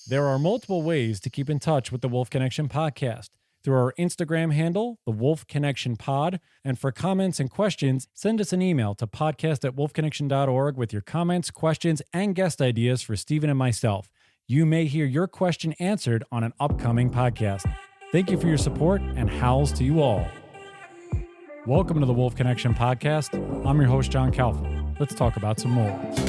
There are multiple ways to keep in touch with the Wolf Connection podcast. Through our Instagram handle, the Wolf Connection Pod, and for comments and questions, send us an email to podcast@wolfconnection.org with your comments, questions, and guest ideas for Stephen and myself. You may hear your question answered on an upcoming podcast. Thank you for your support, and howls to you all. Welcome to the Wolf Connection podcast. I'm your host, John Kalfa. Let's talk about some wolves.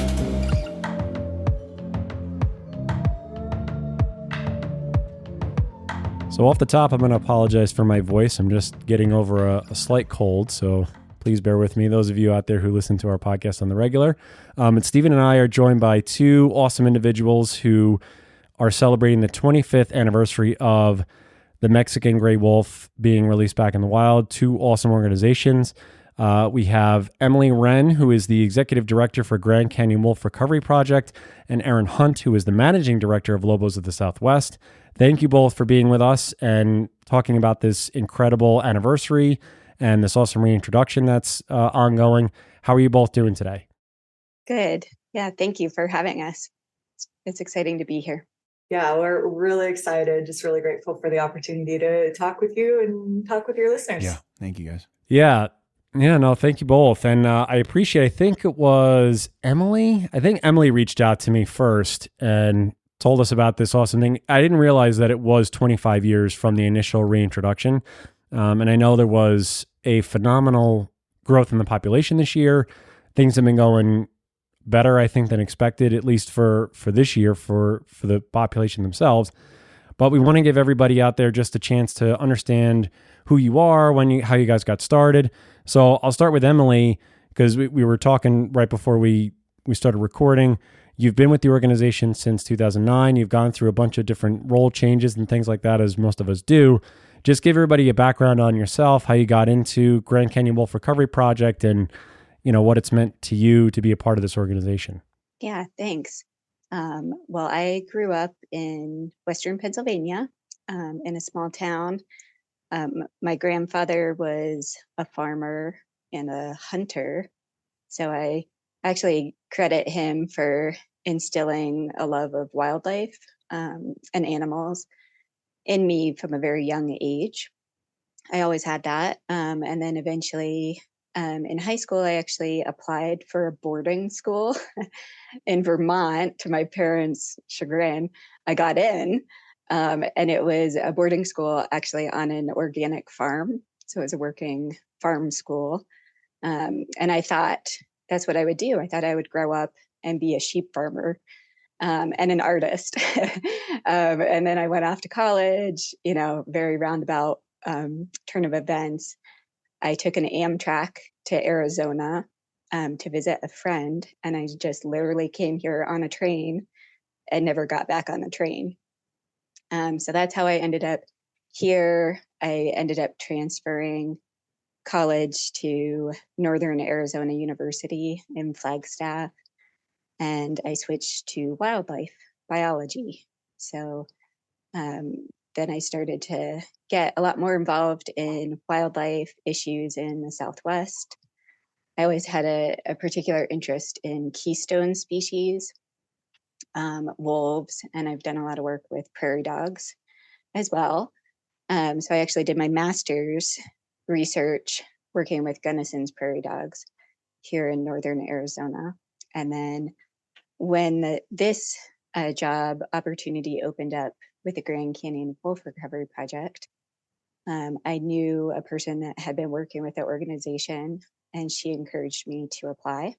So off the top, I'm going to apologize for my voice. I'm just getting over a slight cold, so please bear with me. Those of you out there who listen to our podcast on the regular. And Stephen and I are joined by two awesome individuals who are celebrating the 25th anniversary of the Mexican gray wolf being released back in the wild. Two awesome organizations. We have Emily Renn, who is the executive director for Grand Canyon Wolf Recovery Project, and Erin Hunt, who is the managing director of Lobos of the Southwest. Thank you both for being with us and talking about this incredible anniversary and this awesome reintroduction that's ongoing. How are you both doing today? Good. Yeah, thank you for having us. It's exciting to be here. Yeah, we're really excited. Just really grateful for the opportunity to talk with you and talk with your listeners. Yeah, thank you guys. Yeah, no, thank you both. And I think it was Emily. I think Emily reached out to me first and told us about this awesome thing. I didn't realize that it was 25 years from the initial reintroduction. And I know there was a phenomenal growth in the population this year. Things have been going better, I think, than expected, at least for this year, for the population themselves. But we want to give everybody out there just a chance to understand who you are, how you guys got started. So I'll start with Emily, because we were talking right before we started recording. You've been with the organization since 2009. You've gone through a bunch of different role changes and things like that, as most of us do. Just give everybody a background on yourself, how you got into Grand Canyon Wolf Recovery Project, and what it's meant to you to be a part of this organization. Yeah, thanks. Well, I grew up in Western Pennsylvania, in a small town. My grandfather was a farmer and a hunter, so I actually credit him for instilling a love of wildlife and animals in me from a very young age. I always had that. And then eventually in high school, I actually applied for a boarding school in Vermont. To my parents' chagrin, I got in. And it was a boarding school actually on an organic farm. So it was a working farm school. And I thought that's what I would do. I thought I would grow up and be a sheep farmer and an artist. And then I went off to college, very roundabout turn of events. I took an Amtrak to Arizona to visit a friend. And I just literally came here on a train and never got back on the train. So that's how I ended up here. I ended up transferring college to Northern Arizona University in Flagstaff, and I switched to wildlife biology. So then I started to get a lot more involved in wildlife issues in the Southwest. I always had a particular interest in keystone species, wolves, and I've done a lot of work with prairie dogs as well. So I actually did my master's research working with Gunnison's prairie dogs here in Northern Arizona. And then when this job opportunity opened up with the Grand Canyon Wolf Recovery Project, I knew a person that had been working with the organization, and she encouraged me to apply.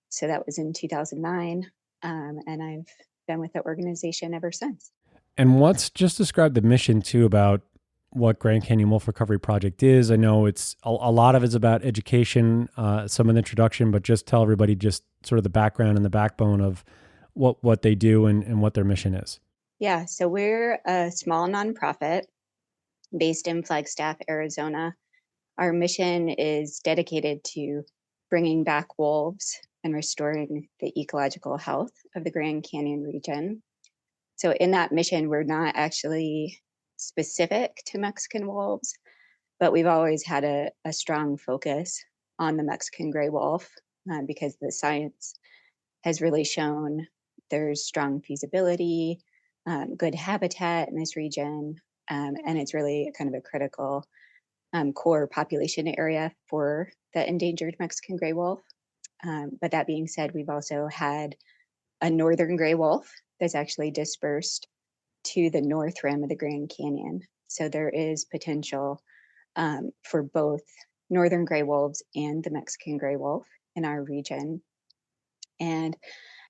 So that was in 2009, and I've been with the organization ever since. And just describe the mission too about what Grand Canyon Wolf Recovery Project is. I know it's a lot of it's about education, some of the introduction, but just tell everybody just sort of the background and the backbone of what they do and what their mission is. Yeah, so we're a small nonprofit based in Flagstaff, Arizona. Our mission is dedicated to bringing back wolves and restoring the ecological health of the Grand Canyon region. So in that mission, we're not actually specific to Mexican wolves, but we've always had a strong focus on the Mexican gray wolf because the science has really shown there's strong feasibility good habitat in this region. And it's really kind of a critical core population area for the endangered Mexican gray wolf. But that being said, we've also had a northern gray wolf that's actually dispersed to the north rim of the Grand Canyon. So there is potential for both northern gray wolves and the Mexican gray wolf in our region. And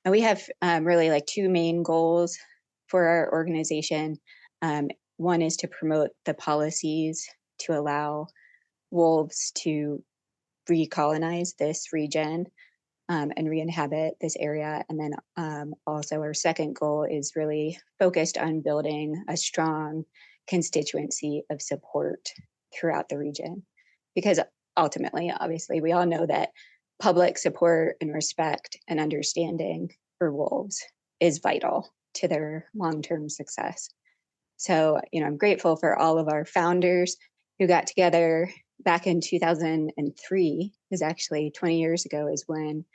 we have really like two main goals for our organization. One is to promote the policies to allow wolves to recolonize this region and re-inhabit this area. And then also our second goal is really focused on building a strong constituency of support throughout the region. Because ultimately, obviously, we all know that public support and respect and understanding for wolves is vital to their long-term success. So, I'm grateful for all of our founders who got together back in 2003, is actually 20 years ago, is when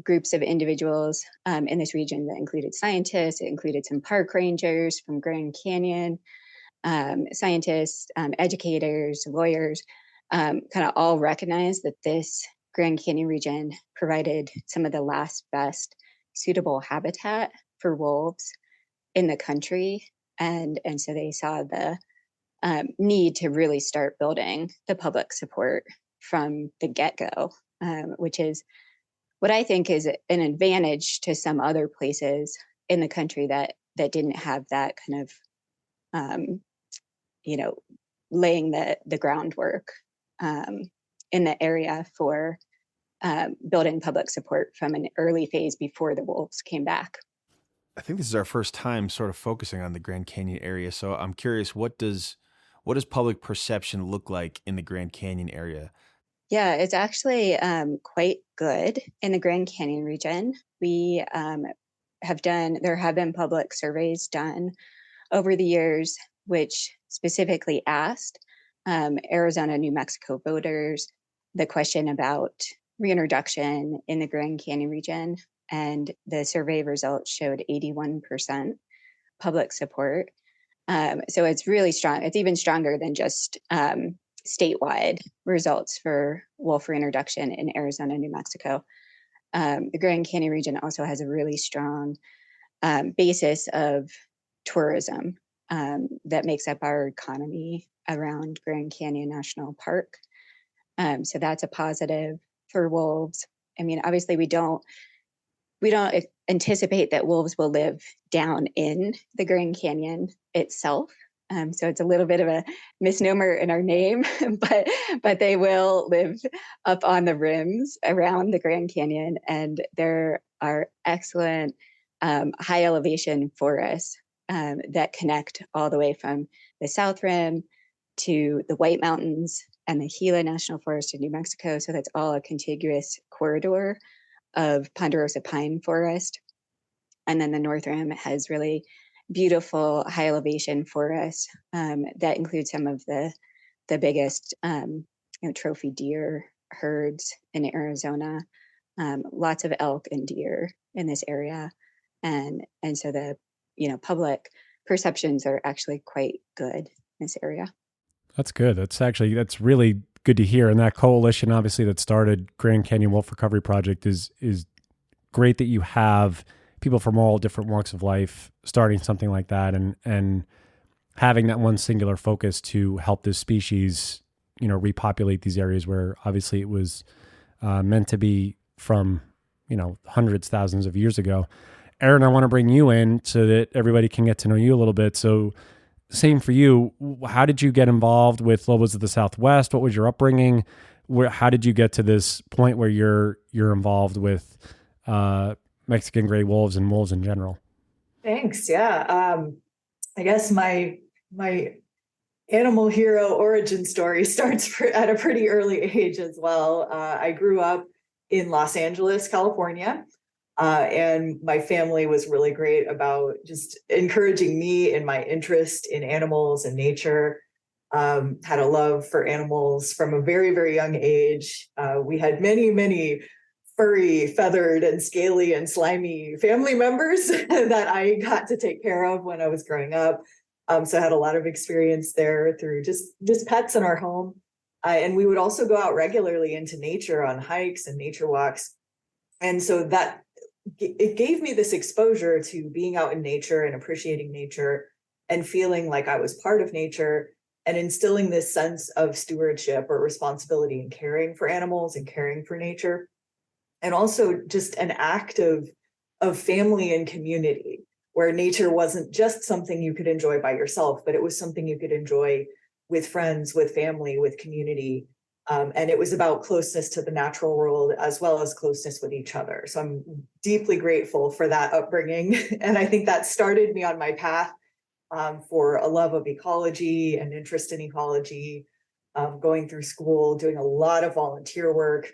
groups of individuals in this region that included scientists, it included some park rangers from Grand Canyon, scientists, educators, lawyers, kind of all recognized that this Grand Canyon region provided some of the last best suitable habitat for wolves in the country. And so they saw the need to really start building the public support from the get-go, which is what I think is an advantage to some other places in the country that didn't have that kind of, laying the groundwork in the area for building public support from an early phase before the wolves came back. I think this is our first time sort of focusing on the Grand Canyon area. So I'm curious, what does public perception look like in the Grand Canyon area? Yeah, it's actually quite good in the Grand Canyon region. We there have been public surveys done over the years, which specifically asked Arizona, New Mexico voters the question about reintroduction in the Grand Canyon region. And the survey results showed 81% public support. So it's really strong. It's even stronger than just statewide results for wolf reintroduction in Arizona, New Mexico. The Grand Canyon region also has a really strong basis of tourism that makes up our economy around Grand Canyon National Park. So that's a positive for wolves. I mean, obviously we don't anticipate that wolves will live down in the Grand Canyon itself. So it's a little bit of a misnomer in our name, but they will live up on the rims around the Grand Canyon, and there are excellent high elevation forests that connect all the way from the South Rim to the White Mountains and the Gila National Forest in New Mexico. So that's all a contiguous corridor of ponderosa pine forest. And then the North Rim has really beautiful high elevation forests that include some of the biggest trophy deer herds in Arizona, lots of elk and deer in this area. And so the public perceptions are actually quite good in this area. That's good. That's really good to hear. And that coalition, obviously, that started Grand Canyon Wolf Recovery Project is great that you have people from all different walks of life starting something like that and having that one singular focus to help this species, repopulate these areas where obviously it was meant to be from, hundreds, thousands of years ago. Erin, I want to bring you in so that everybody can get to know you a little bit. So same for you. How did you get involved with Lobos of the Southwest? What was your upbringing? How did you get to this point where you're involved with Mexican gray wolves and wolves in general? Thanks. Yeah. I guess my animal hero origin story starts at a pretty early age as well. I grew up in Los Angeles, California. And my family was really great about just encouraging me in my interest in animals and nature. Had a love for animals from a very, very young age. We had many, many furry, feathered, and scaly and slimy family members that I got to take care of when I was growing up. So I had a lot of experience there through just pets in our home. And we would also go out regularly into nature on hikes and nature walks. And so that it gave me this exposure to being out in nature and appreciating nature and feeling like I was part of nature and instilling this sense of stewardship or responsibility in caring for animals and caring for nature. And also just an act of family and community, where nature wasn't just something you could enjoy by yourself, but it was something you could enjoy with friends, with family, with community. And it was about closeness to the natural world as well as closeness with each other. So I'm deeply grateful for that upbringing. And I think that started me on my path for a love of ecology and interest in ecology, going through school, doing a lot of volunteer work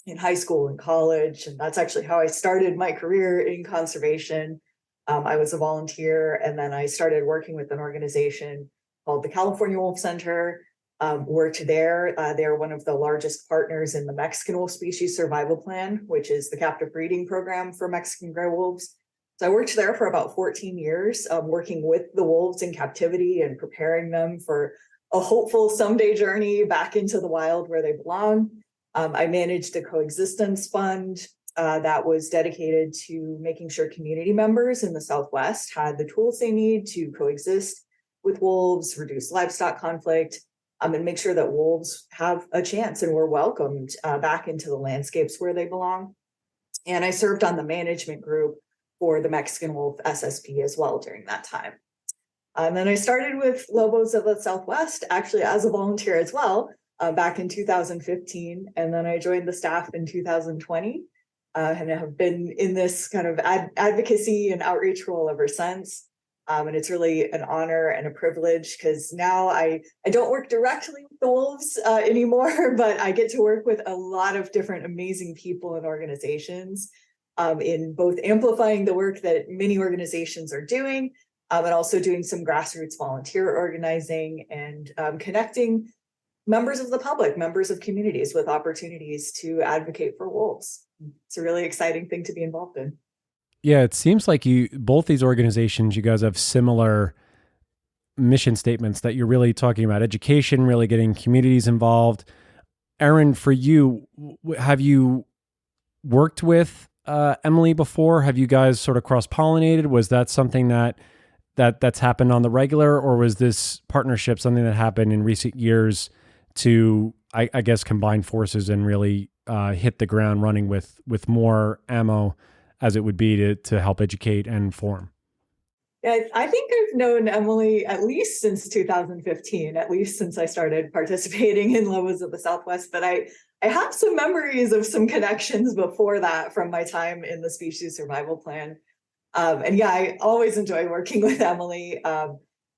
in high school and college. And that's actually how I started my career in conservation. I was a volunteer, and then I started working with an organization called the California Wolf Center. Worked there. They're one of the largest partners in the Mexican wolf species survival plan, which is the captive breeding program for Mexican gray wolves. So I worked there for about 14 years, working with the wolves in captivity and preparing them for a hopeful someday journey back into the wild where they belong. I managed a coexistence fund that was dedicated to making sure community members in the Southwest had the tools they need to coexist with wolves, reduce livestock conflict, and make sure that wolves have a chance and were welcomed back into the landscapes where they belong. And I served on the management group for the Mexican wolf SSP as well during that time. And then I started with Lobos of the Southwest, actually as a volunteer as well, back in 2015. And then I joined the staff in 2020 and have been in this kind of advocacy and outreach role ever since. And it's really an honor and a privilege because now I don't work directly with the wolves anymore, but I get to work with a lot of different amazing people and organizations in both amplifying the work that many organizations are doing and also doing some grassroots volunteer organizing and connecting members of the public, members of communities with opportunities to advocate for wolves. It's a really exciting thing to be involved in. Yeah, it seems like both these organizations, you guys have similar mission statements that you're really talking about education, really getting communities involved. Erin, for you, have you worked with Emily before? Have you guys sort of cross-pollinated? Was that something that's happened on the regular, or was this partnership something that happened in recent years to, I guess, combine forces and really hit the ground running with more ammo as it would be to help educate and form? Yeah, I think I've known Emily at least since 2015, at least since I started participating in Lobos of the Southwest. But I have some memories of some connections before that from my time in the species survival plan. And yeah, I always enjoy working with Emily.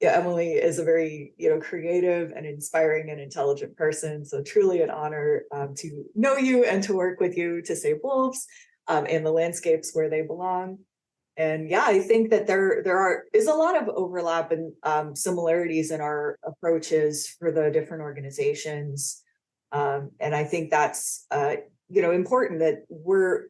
Emily is a very creative and inspiring and intelligent person. So truly an honor to know you and to work with you to save wolves in the landscapes where they belong. And yeah, I think that there is a lot of overlap and similarities in our approaches for the different organizations. And I think that's important that we're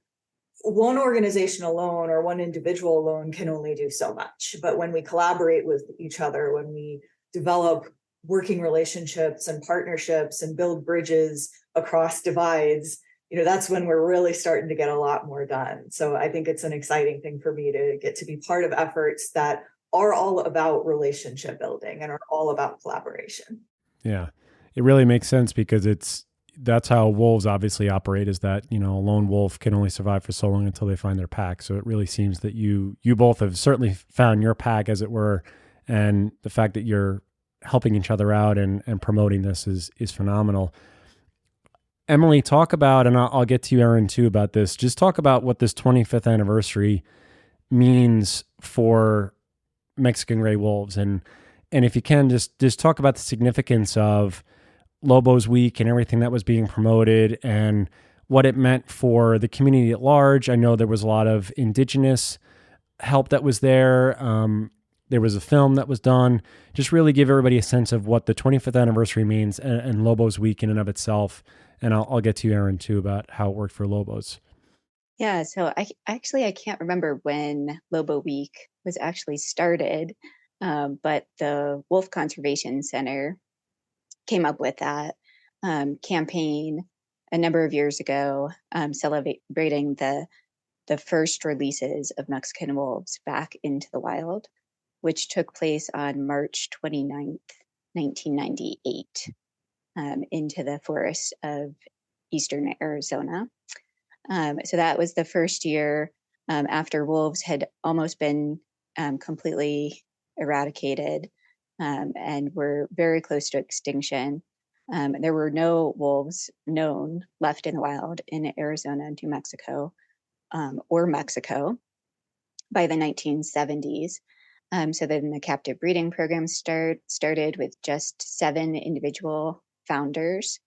one organization alone or one individual alone can only do so much. But when we collaborate with each other, when we develop working relationships and partnerships and build bridges across divides, that's when we're really starting to get a lot more done. So I think it's an exciting thing for me to get to be part of efforts that are all about relationship building and are all about collaboration. Yeah, it really makes sense because that's how wolves obviously operate, is that, a lone wolf can only survive for so long until they find their pack. So it really seems that you both have certainly found your pack, as it were. And the fact that you're helping each other out and promoting this is phenomenal. Emily, talk about, and I'll get to you, Erin, too, about this. Just talk about what this 25th anniversary means for Mexican gray wolves. And if you can, just talk about the significance of Lobos Week and everything that was being promoted and what it meant for the community at large. I know there was a lot of indigenous help that was there. There was a film that was done. Just really give everybody a sense of what the 25th anniversary means and Lobos Week in and of itself. And I'll get to you, Erin, too, about how it worked for Lobos. Yeah, so I can't remember when Lobo Week was actually started, but the Wolf Conservation Center came up with that campaign a number of years ago, celebrating the first releases of Mexican wolves back into the wild, which took place on March 29th, 1998, into the forests of eastern Arizona. So that was the first year after wolves had almost been completely eradicated and were very close to extinction. There were no wolves known left in the wild in Arizona and New Mexico or Mexico by the 1970s. So then the captive breeding program started with just 7 individual founders,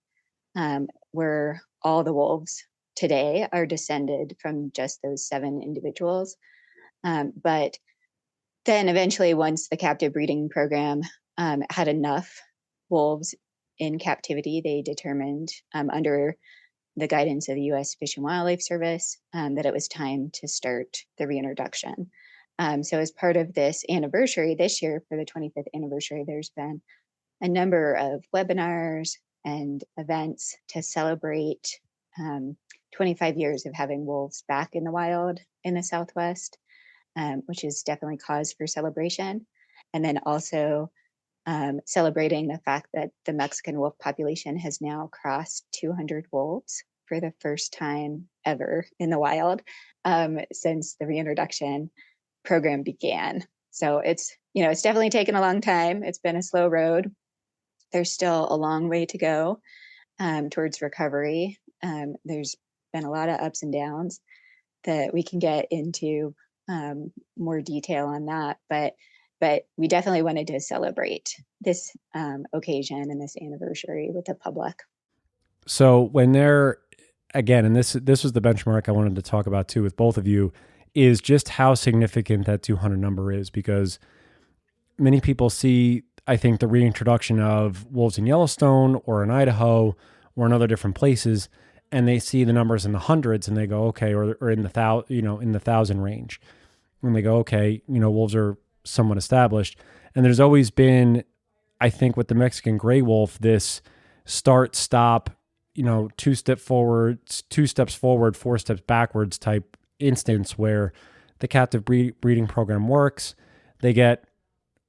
where all the wolves today are descended from just those 7 individuals. But then eventually, once the captive breeding program had enough wolves in captivity, they determined under the guidance of the U.S. Fish and Wildlife Service that it was time to start the reintroduction. So as part of this anniversary this year, for the 25th anniversary, there's been a number of webinars and events to celebrate 25 years of having wolves back in the wild in the Southwest, which is definitely cause for celebration. And then also celebrating the fact that the Mexican wolf population has now crossed 200 wolves for the first time ever in the wild since the reintroduction program began. So it's definitely taken a long time. It's been a slow road. There's still a long way to go towards recovery. There's been a lot of ups and downs that we can get into more detail on that, but we definitely wanted to celebrate this occasion and this anniversary with the public. So when they're, again, and this was the benchmark I wanted to talk about too with both of you, is just how significant that 200 number is, because many people see, I think, the reintroduction of wolves in Yellowstone or in Idaho or in other different places, and they see the numbers in the hundreds and they go, okay, or in the in the 1,000 range. And they go, okay, wolves are somewhat established. And there's always been, I think, with the Mexican gray wolf, this start, stop, 2 steps forward, 4 steps backwards type instance where the captive breeding program works. They get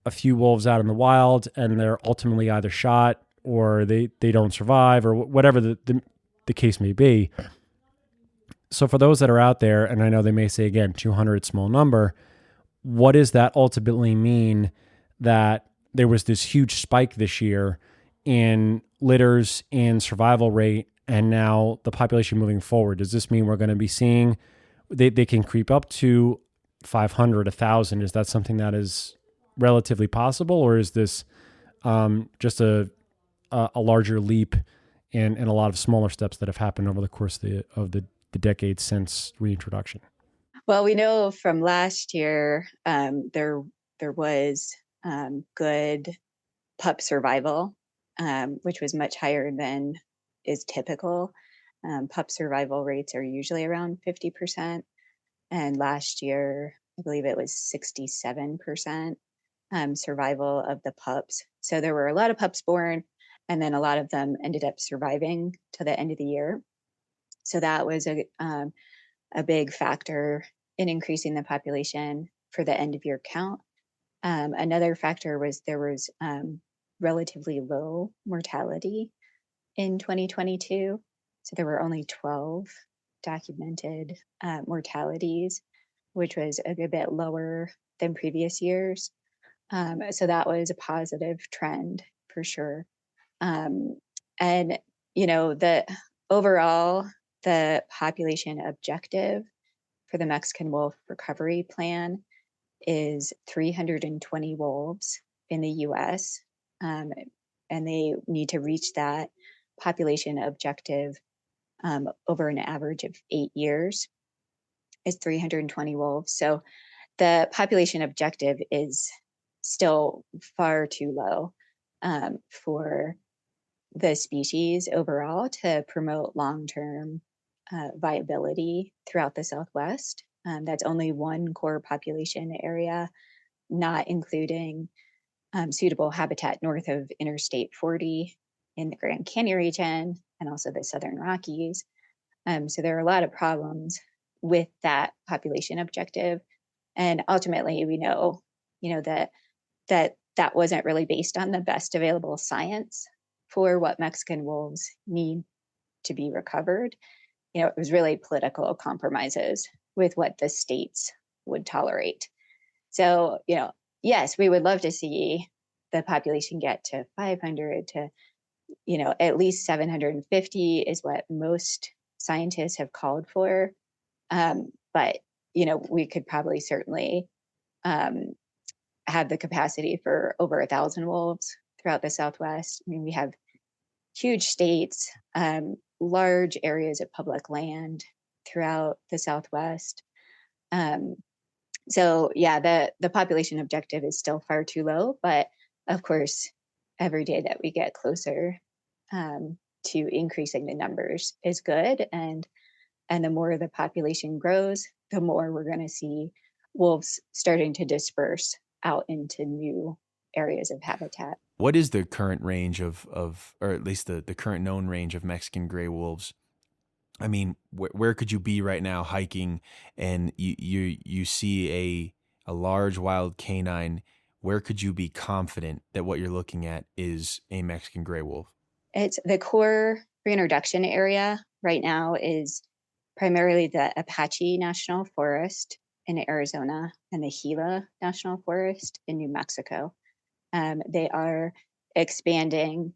a few wolves out in the wild and they're ultimately either shot or they don't survive or whatever the case may be. So for those that are out there, and I know they may say, again, 200, small number, what does that ultimately mean that there was this huge spike this year in litters and survival rate, and now the population moving forward? Does this mean we're going to be seeing they can creep up to 500, 1,000? Is that something that is relatively possible, or is this just a larger leap and a lot of smaller steps that have happened over the course of the decades since reintroduction? Well, we know from last year there was good pup survival, which was much higher than is typical. Pup survival rates are usually around 50%. And last year, I believe it was 67% survival of the pups. So there were a lot of pups born, and then a lot of them ended up surviving to the end of the year. So that was a big factor in increasing the population for the end of year count. Another factor was there was relatively low mortality in 2022. So there were only 12 documented mortalities, which was a good bit lower than previous years. So that was a positive trend for sure. And, the overall, the population objective for the Mexican wolf recovery plan is 320 wolves in the US. And they need to reach that population objective over an average of 8 years, is 320 wolves. So the population objective is still far too low for the species overall to promote long-term viability throughout the Southwest. That's only one core population area, not including suitable habitat north of Interstate 40 in the Grand Canyon region and also the Southern Rockies. So there are a lot of problems with that population objective. And ultimately, we know, that wasn't really based on the best available science for what Mexican wolves need to be recovered. It was really political compromises with what the states would tolerate. So, yes, we would love to see the population get to 500 to, at least 750 is what most scientists have called for. But, we could probably certainly have the capacity for over 1,000 wolves throughout the Southwest. I mean, we have huge states, large areas of public land throughout the Southwest. So yeah, the population objective is still far too low, but of course, every day that we get closer to increasing the numbers is good. And the more the population grows, the more we're going to see wolves starting to disperse out into new areas of habitat. What is the current range of or at least the current known range of Mexican gray wolves? I mean, where could you be right now hiking and you see a large wild canine? Where could you be confident that what you're looking at is a Mexican gray wolf? It's the core reintroduction area right now is primarily the Apache National Forest in Arizona and the Gila National Forest in New Mexico. They are expanding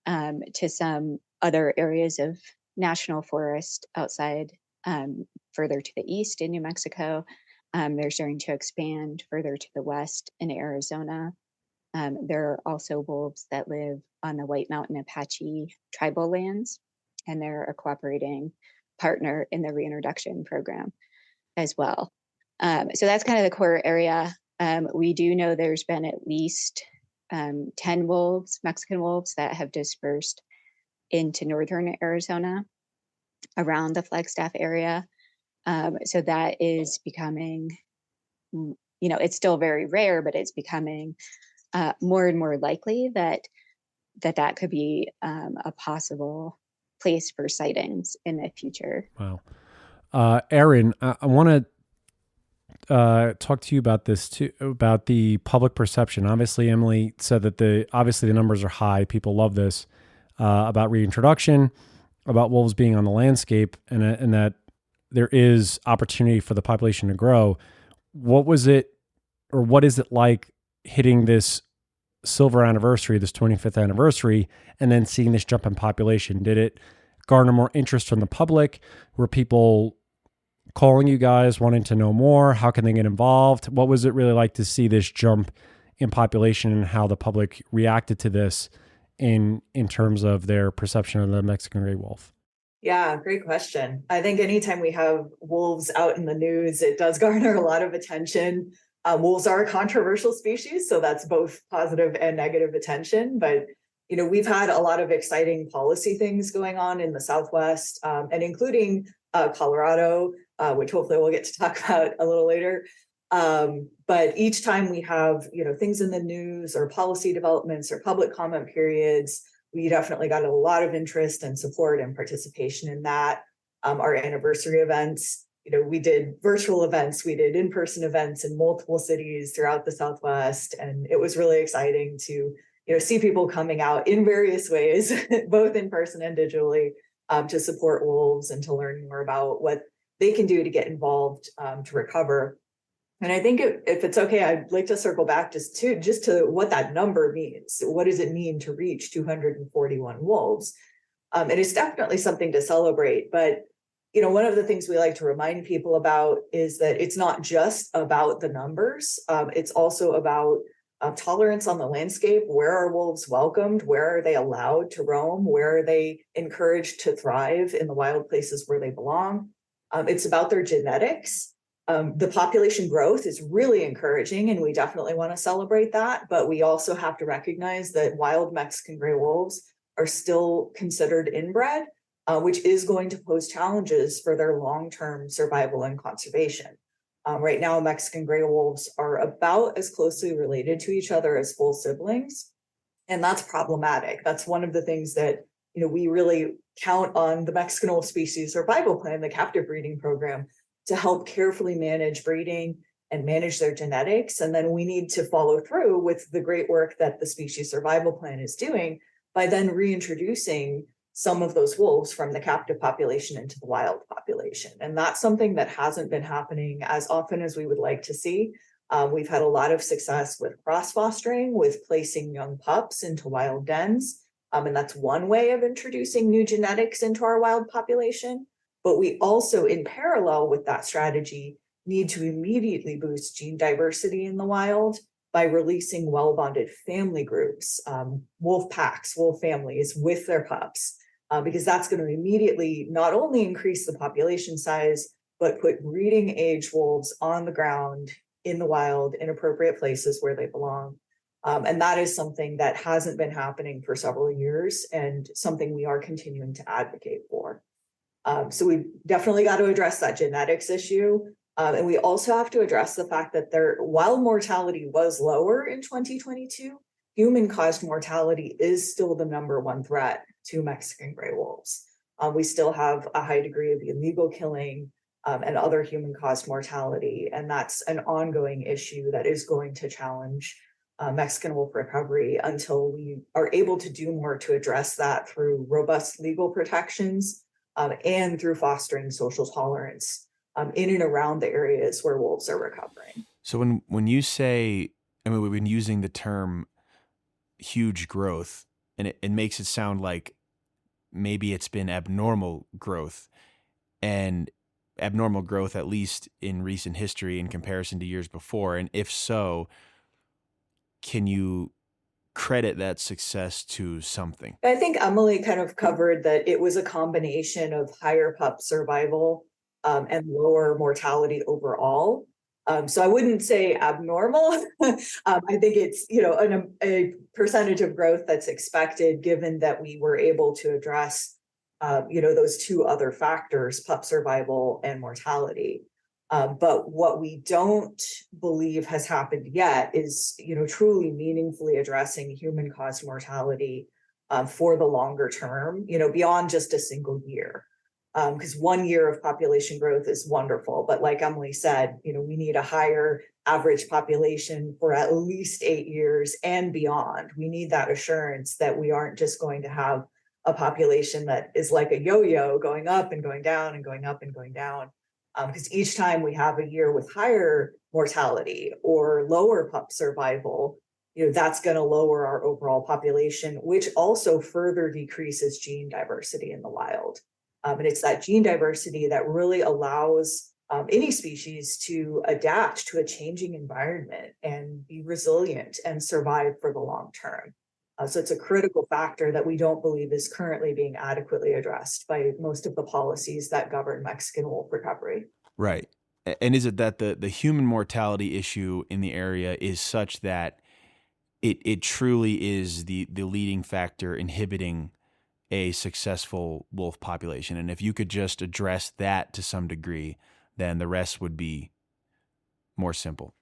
to some other areas of national forest outside, further to the east in New Mexico. They're starting to expand further to the west in Arizona. There are also wolves that live on the White Mountain Apache tribal lands, and they're a cooperating partner in the reintroduction program as well. So that's kind of the core area. We do know there's been at least 10 wolves, Mexican wolves, that have dispersed into northern Arizona around the Flagstaff area. So that is becoming, it's still very rare, but it's becoming more and more likely that could be a possible place for sightings in the future. Wow. Erin, I want to talk to you about this too, about the public perception. Obviously, Emily said that the numbers are high. People love this about reintroduction, about wolves being on the landscape, and that there is opportunity for the population to grow. What was it, or what is it like hitting this silver anniversary, this 25th anniversary, and then seeing this jump in population? Did it garner more interest from the public? Were people calling you guys, wanting to know more? How can they get involved? What was it really like to see this jump in population and how the public reacted to this in terms of their perception of the Mexican gray wolf? Yeah, great question. I think anytime we have wolves out in the news, it does garner a lot of attention. Wolves are a controversial species, so that's both positive and negative attention. But we've had a lot of exciting policy things going on in the Southwest, and including Colorado, which hopefully we'll get to talk about a little later. But each time we have things in the news or policy developments or public comment periods, we definitely got a lot of interest and support and participation in that. Our anniversary events, we did virtual events, we did in-person events in multiple cities throughout the Southwest, and it was really exciting to see people coming out in various ways, both in person and digitally, to support wolves and to learn more about what they can do to get involved to recover. And I think if it's okay, I'd like to circle back just to what that number means. What does it mean to reach 241 wolves? And it's definitely something to celebrate. But one of the things we like to remind people about is that it's not just about the numbers. It's also about tolerance on the landscape. Where are wolves welcomed? Where are they allowed to roam? Where are they encouraged to thrive in the wild places where they belong? It's about their genetics. The population growth is really encouraging, and we definitely want to celebrate that. But we also have to recognize that wild Mexican gray wolves are still considered inbred. which is going to pose challenges for their long-term survival and conservation. Right now, Mexican gray wolves are about as closely related to each other as full siblings, and that's problematic. That's one of the things that we really count on the Mexican wolf species survival plan, the captive breeding program, to help carefully manage breeding and manage their genetics. And then we need to follow through with the great work that the species survival plan is doing by then reintroducing some of those wolves from the captive population into the wild population. And that's something that hasn't been happening as often as we would like to see. We've had a lot of success with cross-fostering, with placing young pups into wild dens. And that's one way of introducing new genetics into our wild population. But we also, in parallel with that strategy, need to immediately boost gene diversity in the wild by releasing well-bonded family groups, wolf packs, wolf families with their pups, because that's going to immediately not only increase the population size, but put breeding age wolves on the ground in the wild in appropriate places where they belong. And that is something that hasn't been happening for several years and something we are continuing to advocate for. So we definitely got to address that genetics issue. And we also have to address the fact that while mortality was lower in 2022, human-caused mortality is still the number one threat to Mexican gray wolves. We still have a high degree of illegal killing and other human-caused mortality, and that's an ongoing issue that is going to challenge Mexican wolf recovery until we are able to do more to address that through robust legal protections and through fostering social tolerance in and around the areas where wolves are recovering. So when you say, we've been using the term huge growth, and it makes it sound like maybe it's been abnormal growth, and abnormal growth, at least in recent history in comparison to years before. And if so, can you credit that success to something? I think Emily kind of covered that it was a combination of higher pup survival and lower mortality overall. So I wouldn't say abnormal. I think it's a percentage of growth that's expected, given that we were able to address those two other factors, pup survival and mortality. But what we don't believe has happened yet is truly meaningfully addressing human-caused mortality for the longer term, beyond just a single year. Because 1 year of population growth is wonderful, but like Emily said, we need a higher average population for at least 8 years and beyond. We need that assurance that we aren't just going to have a population that is like a yo-yo, going up and going down and going up and going down. Because each time we have a year with higher mortality or lower pup survival, that's going to lower our overall population, which also further decreases gene diversity in the wild. And it's that gene diversity that really allows any species to adapt to a changing environment and be resilient and survive for the long term. So it's a critical factor that we don't believe is currently being adequately addressed by most of the policies that govern Mexican wolf recovery. Right. And is it that the human mortality issue in the area is such that it truly is the leading factor inhibiting a successful wolf population? And if you could just address that to some degree, then the rest would be more simple.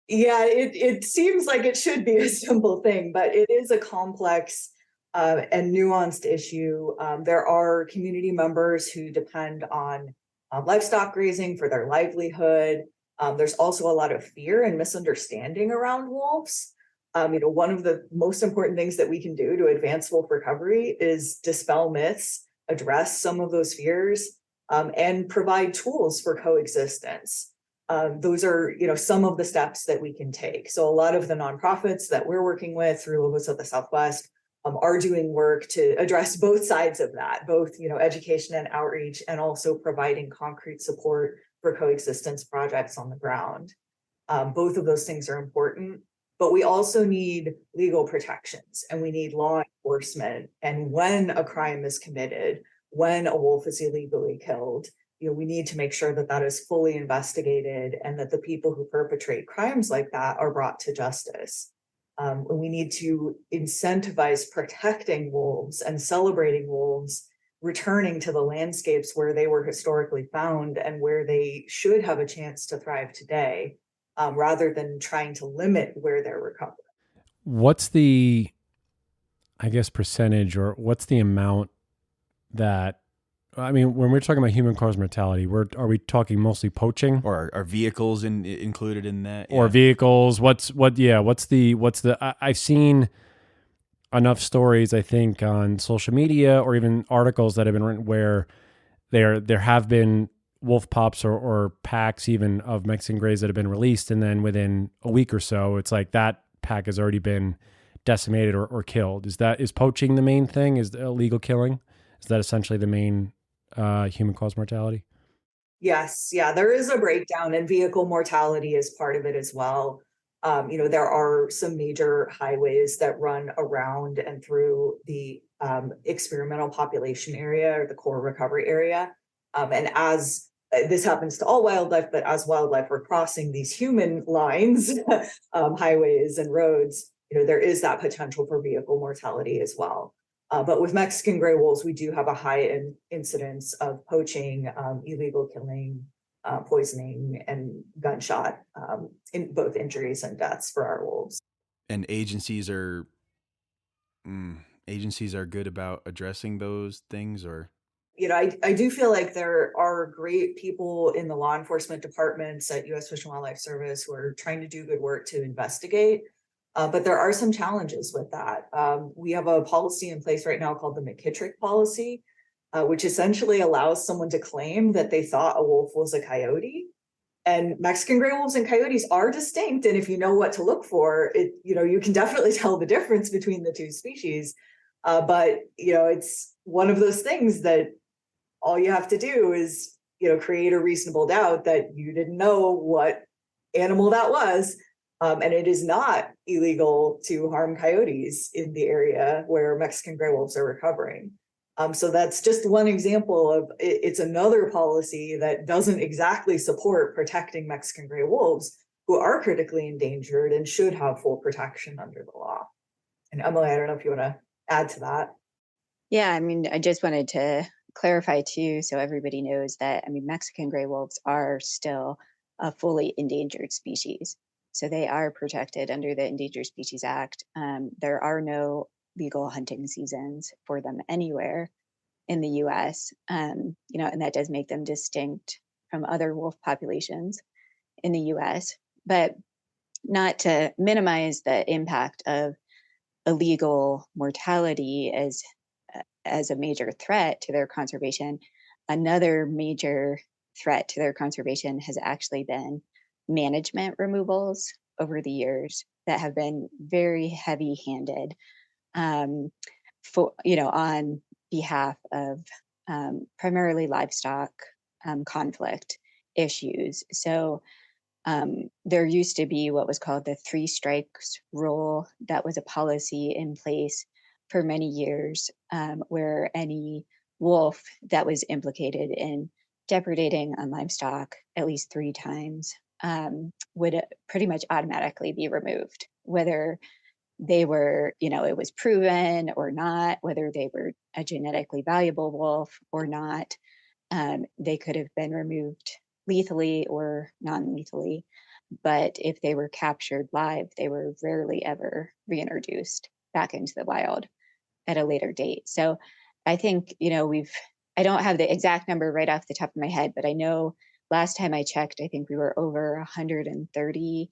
Yeah, it seems like it should be a simple thing, but it is a complex and nuanced issue. There are community members who depend on livestock grazing for their livelihood. There's also a lot of fear and misunderstanding around wolves. One of the most important things that we can do to advance wolf recovery is dispel myths, address some of those fears, and provide tools for coexistence. Those are, some of the steps that we can take. So a lot of the nonprofits that we're working with through Lobos of the Southwest are doing work to address both sides of that, both, education and outreach, and also providing concrete support for coexistence projects on the ground. Both of those things are important, but we also need legal protections and we need law enforcement. And when a crime is committed, when a wolf is illegally killed, we need to make sure that that is fully investigated and that the people who perpetrate crimes like that are brought to justice. We need to incentivize protecting wolves and celebrating wolves returning to the landscapes where they were historically found and where they should have a chance to thrive today, rather than trying to limit where they're recovering. What's the, I guess, percentage, or what's the amount that, I mean, when we're talking about human caused mortality, are we talking mostly poaching, or are vehicles included in that? or vehicles? I've seen enough stories, I think, on social media or even articles that have been written where there have been wolf pups or packs even of Mexican greys that have been released, and then within a week or so, it's like that pack has already been decimated or killed. Is poaching the main thing? Is the illegal killing? Is that essentially the main human caused mortality? Yes, yeah, there is a breakdown, and vehicle mortality is part of it as well. There are some major highways that run around and through the experimental population area, or the core recovery area. And as this happens to all wildlife, but as wildlife are crossing these human lines, highways and roads, there is that potential for vehicle mortality as well. But with Mexican gray wolves, we do have a high incidence of poaching, illegal killing, poisoning, and gunshot, in both injuries and deaths for our wolves. And agencies are good about addressing those things, or? I do feel like there are great people in the law enforcement departments at U.S. Fish and Wildlife Service who are trying to do good work to investigate. But there are some challenges with that. We have a policy in place right now called the McKittrick policy, which essentially allows someone to claim that they thought a wolf was a coyote. And Mexican gray wolves and coyotes are distinct. And if you know what to look for, you can definitely tell the difference between the two species. But it's one of those things that all you have to do is, create a reasonable doubt that you didn't know what animal that was. And it is not illegal to harm coyotes in the area where Mexican gray wolves are recovering. So that's just one example of it's another policy that doesn't exactly support protecting Mexican gray wolves, who are critically endangered and should have full protection under the law. And Emily, I don't know if you want to add to that. Yeah, I mean, I just wanted to clarify too, so everybody knows that, Mexican gray wolves are still a fully endangered species. So they are protected under the Endangered Species Act. There are no legal hunting seasons for them anywhere in the US, and that does make them distinct from other wolf populations in the US. But not to minimize the impact of illegal mortality as a major threat to their conservation, another major threat to their conservation has actually been management removals over the years that have been very heavy-handed, on behalf of primarily livestock conflict issues. So there used to be what was called the 3 strikes rule. That was a policy in place for many years, where any wolf that was implicated in depredating on livestock at least 3 times would pretty much automatically be removed, whether they were, it was proven or not, whether they were a genetically valuable wolf or not. They could have been removed lethally or non-lethally, but if they were captured live, they were rarely ever reintroduced back into the wild at a later date. So I think, I don't have the exact number right off the top of my head, but I know last time I checked, I think we were over 130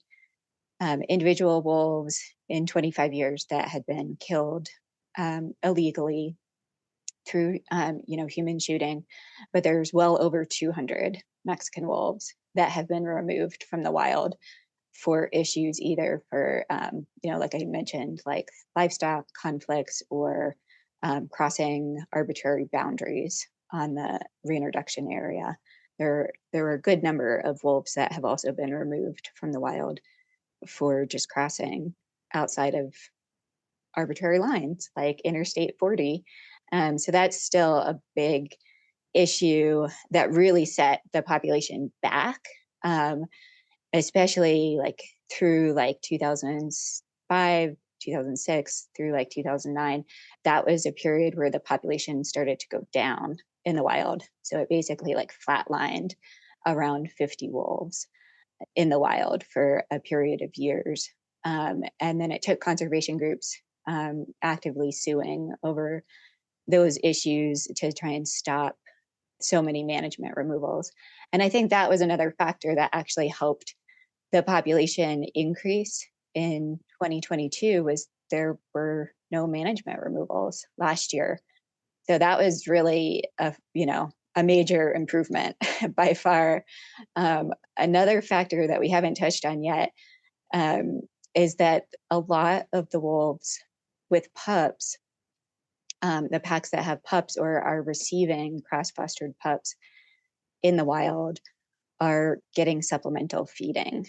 individual wolves in 25 years that had been killed illegally through, human shooting. But there's well over 200 Mexican wolves that have been removed from the wild for issues either for, like I mentioned, like livestock conflicts or crossing arbitrary boundaries on the reintroduction area. There are a good number of wolves that have also been removed from the wild for just crossing outside of arbitrary lines like Interstate 40. So that's still a big issue that really set the population back, especially like through like 2005, 2006 through like 2009, that was a period where the population started to go down in the wild. So it basically like flatlined around 50 wolves in the wild for a period of years. And then it took conservation groups actively suing over those issues to try and stop so many management removals. And I think that was another factor that actually helped the population increase in 2022 was there were no management removals last year. So that was really a major improvement by far. Another factor that we haven't touched on yet is that a lot of the wolves with pups, the packs that have pups or are receiving cross-fostered pups in the wild, are getting supplemental feeding.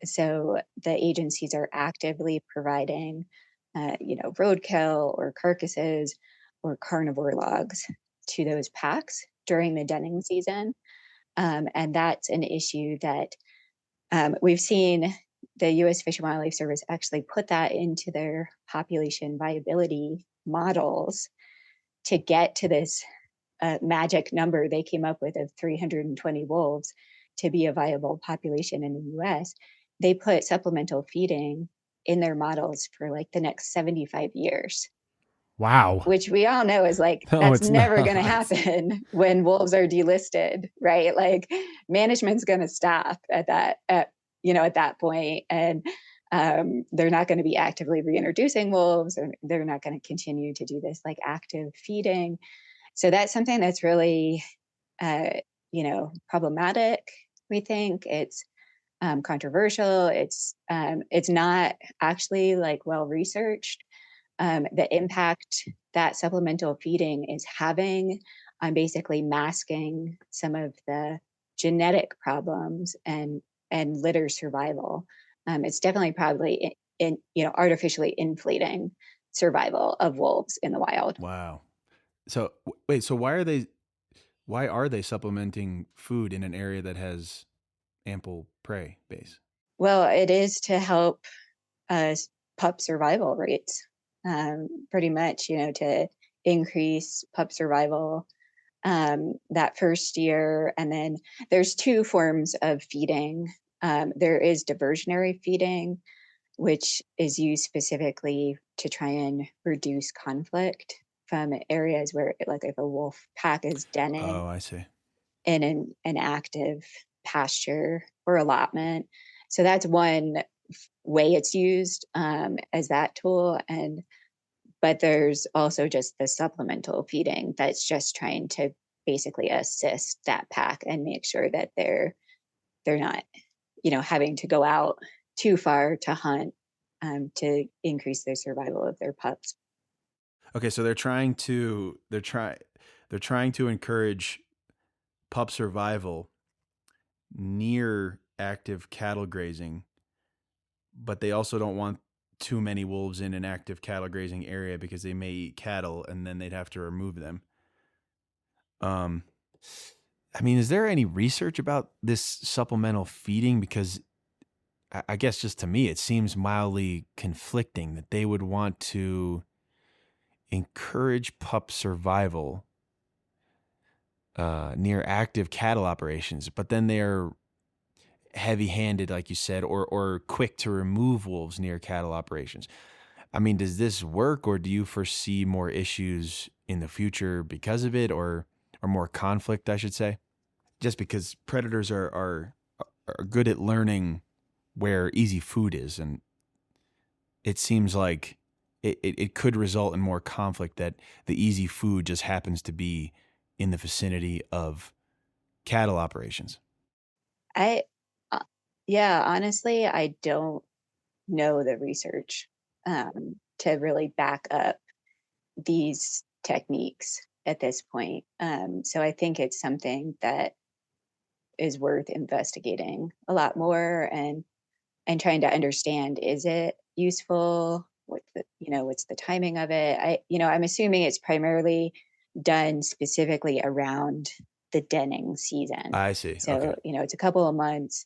So the agencies are actively providing, roadkill or carcasses or carnivore logs to those packs during the denning season. And that's an issue that we've seen the U.S. Fish and Wildlife Service actually put that into their population viability models to get to this magic number they came up with of 320 wolves to be a viable population in the U.S. They put supplemental feeding in their models for like the next 75 years. Wow. Which we all know is like, No, that's it's never not. going to happen when wolves are delisted, right? Like management's going to stop at that point. And they're not going to be actively reintroducing wolves, or they're not going to continue to do this like active feeding. So that's something that's really, problematic. We think it's controversial. It's not actually like well researched. The impact that supplemental feeding is having on basically masking some of the genetic problems and litter survival. It's definitely probably artificially inflating survival of wolves in the wild. Wow. So wait, so why are they supplementing food in an area that has ample prey base? Well, it is to help pup survival rates, pretty much, to increase pup survival that first year. And then there's two forms of feeding. There is diversionary feeding, which is used specifically to try and reduce conflict from areas where, like, if a wolf pack is denning Oh, I see. in an active pasture or allotment. So that's one way it's used as that tool. But there's also just the supplemental feeding that's just trying to basically assist that pack and make sure that they're not, having to go out too far to hunt to increase their survival of their pups. Okay, so they're trying to encourage pup survival near active cattle grazing, but they also don't want too many wolves in an active cattle grazing area because they may eat cattle and then they'd have to remove them. Is there any research about this supplemental feeding? Because I guess just to me, it seems mildly conflicting that they would want to encourage pup survival near active cattle operations, but then they're heavy-handed, like you said, or quick to remove wolves near cattle operations. Does this work, or do you foresee more issues in the future because of it, or more conflict, I should say? Just because predators are good at learning where easy food is, and it seems like it could result in more conflict that the easy food just happens to be in the vicinity of cattle operations. Honestly, I don't know the research to really back up these techniques at this point. So I think it's something that is worth investigating a lot more and trying to understand, is it useful? What's the timing of it? I'm assuming it's primarily done specifically around the denning season. I see. So, Okay. it's a couple of months.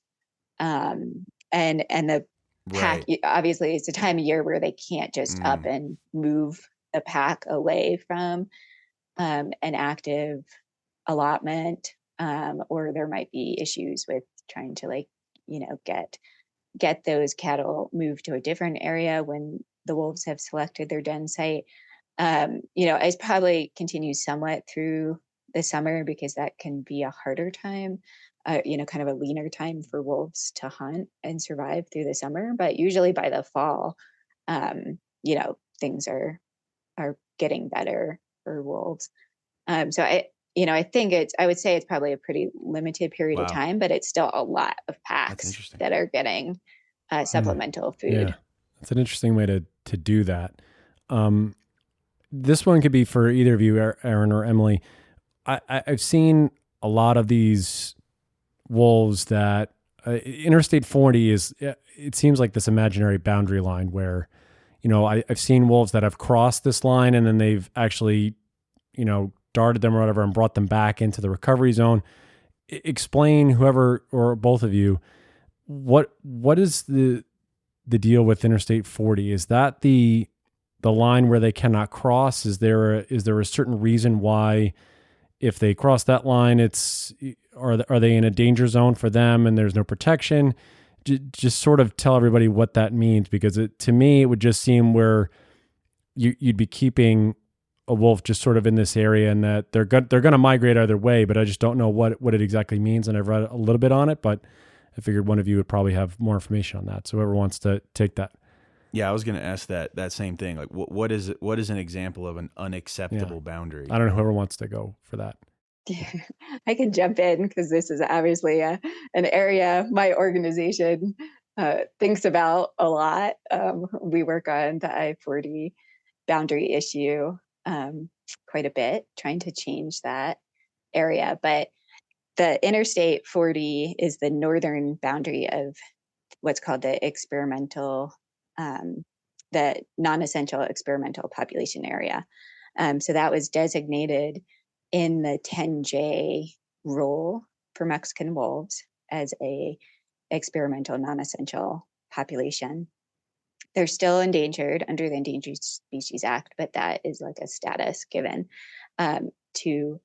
And the pack. Right. Obviously, it's a time of year where they can't just up and move the pack away from an active allotment, or there might be issues with trying to get those cattle moved to a different area when the wolves have selected their den site. It probably continues somewhat through the summer because that can be a harder time, kind of a leaner time for wolves to hunt and survive through the summer. But usually by the fall, things are getting better for wolves. So I think I would say it's probably a pretty limited period of Wow. time, but it's still a lot of That's packs interesting. that are getting supplemental food. Yeah, that's an interesting way to do that. This one could be for either of you, Erin or Emily. I've seen a lot of these wolves that Interstate 40 is. It seems like this imaginary boundary line where, I've seen wolves that have crossed this line and then they've actually, darted them or whatever and brought them back into the recovery zone. Explain, whoever or both of you, what is the deal with Interstate 40? Is that the line where they cannot cross? Is there a certain reason why, if they cross that line, are they in a danger zone for them and there's no protection? Just sort of tell everybody what that means, because to me it would just seem where you'd be keeping a wolf just sort of in this area, and that they're going to migrate either way, but I just don't know what it exactly means. And I've read a little bit on it, but I figured one of you would probably have more information on that. So whoever wants to take that. Yeah, I was going to ask that same thing. Like, what is an example of an unacceptable boundary? I don't know, whoever wants to go for that. I can jump in because this is obviously an area my organization thinks about a lot. We work on the I-40 boundary issue quite a bit, trying to change that area. But the Interstate 40 is the northern boundary of what's called the non-essential experimental population area. So that was designated in the 10J rule for Mexican wolves as a experimental non-essential population. They're still endangered under the Endangered Species Act, but that is like a status given to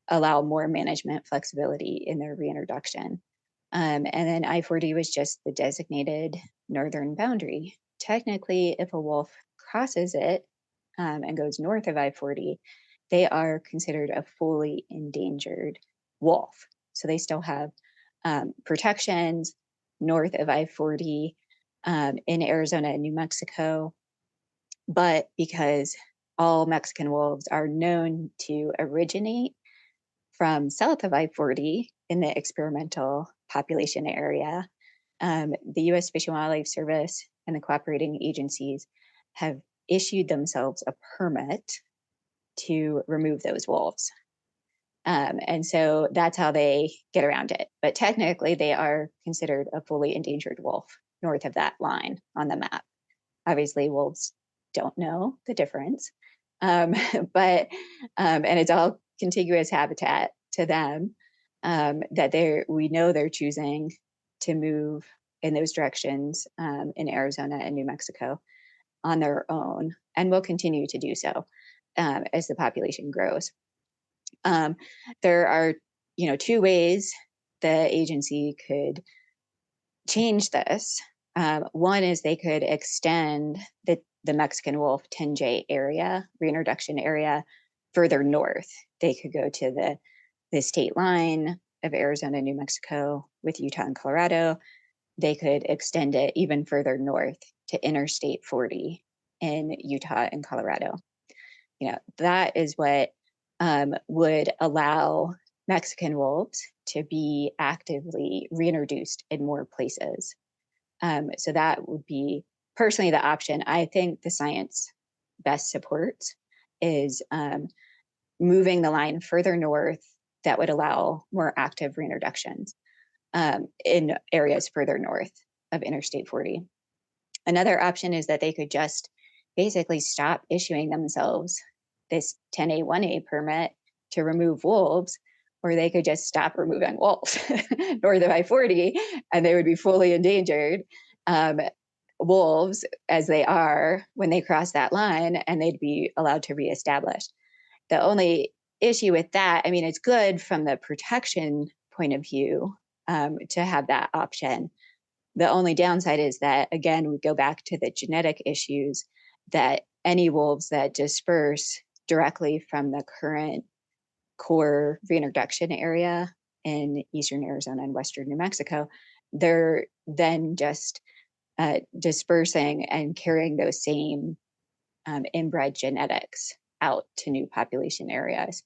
allow more management flexibility in their reintroduction. And then I-40 was just the designated northern boundary. Technically, if a wolf crosses it and goes north of I-40, they are considered a fully endangered wolf. So they still have protections north of I-40 in Arizona and New Mexico. But because all Mexican wolves are known to originate from south of I-40 in the experimental population area, the U.S. Fish and Wildlife Service and the cooperating agencies have issued themselves a permit to remove those wolves. And so that's how they get around it. But technically, they are considered a fully endangered wolf north of that line on the map. Obviously, wolves don't know the difference, and it's all contiguous habitat to them, that we know they're choosing to move in those directions in Arizona and New Mexico on their own, and will continue to do so as the population grows. There are, two ways the agency could change this. One is they could extend the Mexican wolf 10J area, reintroduction area, further north. They could go to the state line of Arizona, New Mexico with Utah and Colorado. They could extend it even further north to Interstate 40 in Utah and Colorado. That is what would allow Mexican wolves to be actively reintroduced in more places. So that would be personally the option I think the science best supports, is moving the line further north that would allow more active reintroductions in areas further north of Interstate 40. Another option is that they could just basically stop issuing themselves this 10A1A permit to remove wolves, or they could just stop removing wolves north of I-40 and they would be fully endangered. wolves as they are when they cross that line, and they'd be allowed to reestablish. The only issue with that, I mean, it's good from the protection point of view to have that option. The only downside is that, again, we go back to the genetic issues, that any wolves that disperse directly from the current core reintroduction area in eastern Arizona and western New Mexico, they're then just dispersing and carrying those same inbred genetics out to new population areas.